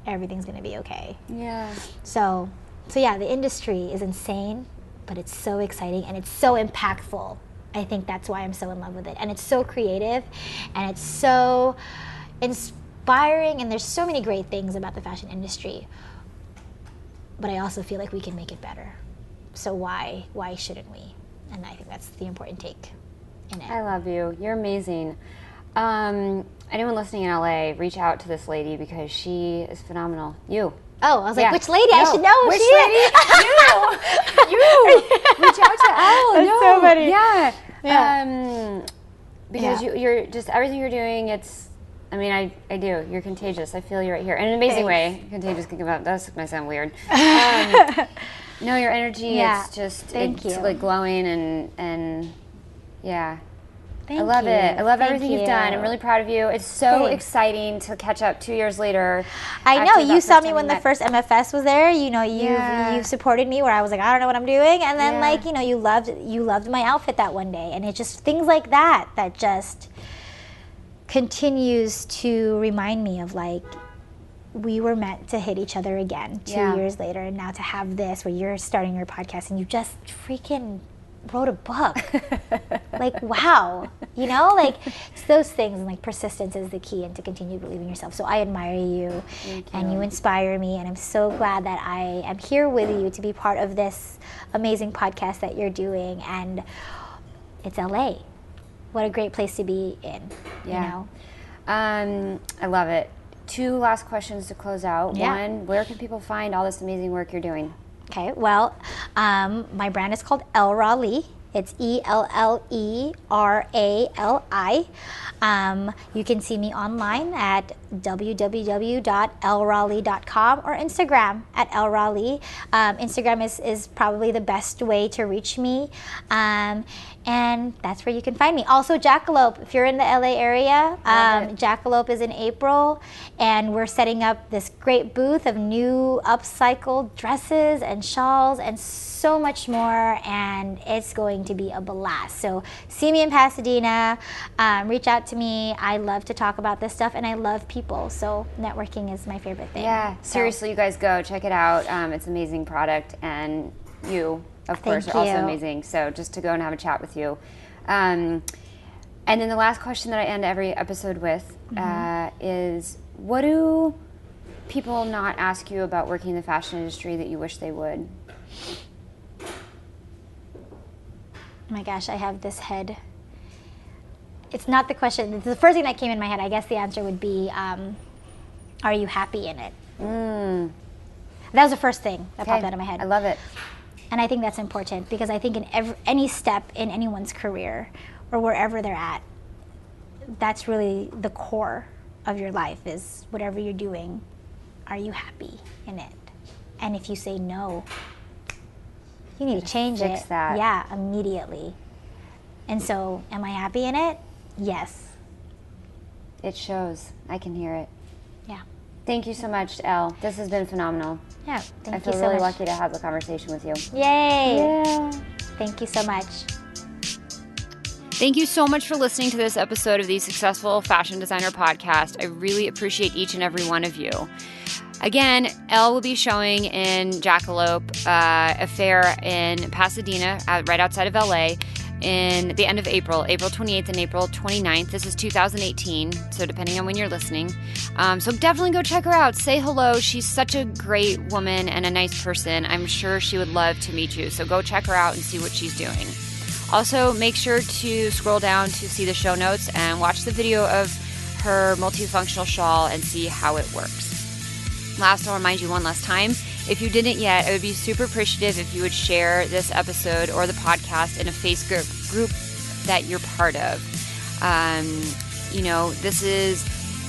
Everything's going to be okay. Yeah. So yeah, the industry is insane, but it's so exciting and it's so impactful. I think that's why I'm so in love with it. And it's so creative and it's so inspiring, and there's so many great things about the fashion industry. But I also feel like we can make it better. So why shouldn't we? And I think that's the important take in it. I love you. You're amazing. Anyone listening in LA, reach out to this lady because she is phenomenal. You. Oh, I was like, which lady? I should know who which she lady? is. You. Reach out to Elle. That's so funny. Yeah. Because you're just, everything you're doing, it's, I mean, I do. You're contagious. I feel you right here. In an amazing way. Contagious, that might sound weird. No, your energy, it's just, it's like glowing and yeah. Thank I love you. it. I love everything you. you've done. I'm really proud of you. It's so exciting to catch up 2 years later. I know. You saw me when the first MFS was there. You know, you supported me where I was like, I don't know what I'm doing. And then like, you know, you loved my outfit that one day. And it just, things like that just continues to remind me of like, we were meant to hit each other again 2 years later. And now to have this where you're starting your podcast and you just freaking wrote a book. Like, wow. You know, like it's those things, and like persistence is the key, and to continue believing in yourself. So I admire you and you inspire me, and I'm so glad that I am here with you to be part of this amazing podcast that you're doing. And it's LA. What a great place to be in, you know? I love it. 2 last questions to close out. One, where can people find all this amazing work you're doing? Okay, well, my brand is called Ellerali. It's Ellerali. You can see me online at www.ellerali.com or Instagram at Ellerali. Instagram is probably the best way to reach me. And that's where you can find me. Also, Jackalope, if you're in the LA area, Jackalope is in April, and we're setting up this great booth of new upcycled dresses and shawls and so much more, and it's going to be a blast. So see me in Pasadena, reach out to me. I love to talk about this stuff, and I love people, so networking is my favorite thing. Yeah, seriously, you guys go check it out. It's an amazing product, and you, of course, are also amazing. So just to go and have a chat with you. And then the last question that I end every episode with is, what do people not ask you about working in the fashion industry that you wish they would? Oh my gosh, I have this head. It's not the question. It's the first thing that came in my head. I guess the answer would be, are you happy in it? That was the first thing that popped out of my head. I love it. And I think that's important, because I think in any step in anyone's career or wherever they're at, that's really the core of your life, is whatever you're doing, are you happy in it? And if you say no, you need to change it. Fix that. Yeah, immediately. And so, am I happy in it? Yes. It shows. I can hear it. Yeah. Thank you so much, Elle. This has been phenomenal. Yeah, thank you so much. I feel really lucky to have the conversation with you. Yay! Yeah. Thank you so much. Thank you so much for listening to this episode of the Successful Fashion Designer Podcast. I really appreciate each and every one of you. Again, Elle will be showing in Jackalope, a fair in Pasadena, right outside of LA, in the end of April 28th and April 29th. This is 2018, so depending on when you're listening. So definitely go check her out. Say hello. She's such a great woman and a nice person. I'm sure she would love to meet you. So go check her out and see what she's doing. Also, make sure to scroll down to see the show notes and watch the video of her multifunctional shawl and see how it works. Last, I'll remind you one last time, if you didn't yet, I would be super appreciative if you would share this episode or the podcast in a Facebook group that you're part of.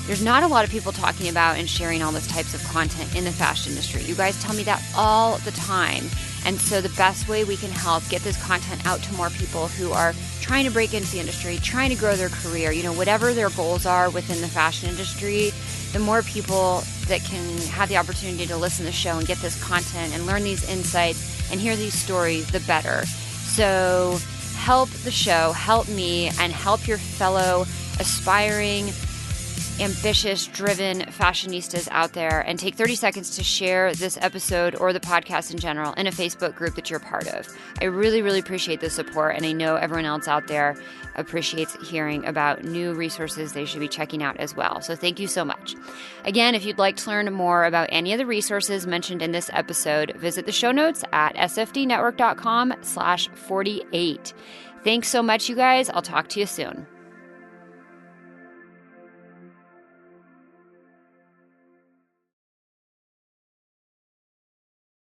There's not a lot of people talking about and sharing all these types of content in the fashion industry. You guys tell me that all the time. And so the best way we can help get this content out to more people who are trying to break into the industry, trying to grow their career, whatever their goals are within the fashion industry, the more people that can have the opportunity to listen to the show and get this content and learn these insights and hear these stories, the better. So help the show, help me, and help your fellow aspiring, ambitious, driven fashionistas out there, and take 30 seconds to share this episode or the podcast in general in a Facebook group that you're part of. I really, really appreciate the support, and I know everyone else out there appreciates hearing about new resources they should be checking out as well. So thank you so much. Again, if you'd like to learn more about any of the resources mentioned in this episode, visit the show notes at sfdnetwork.com/48. Thanks so much, you guys. I'll talk to you soon.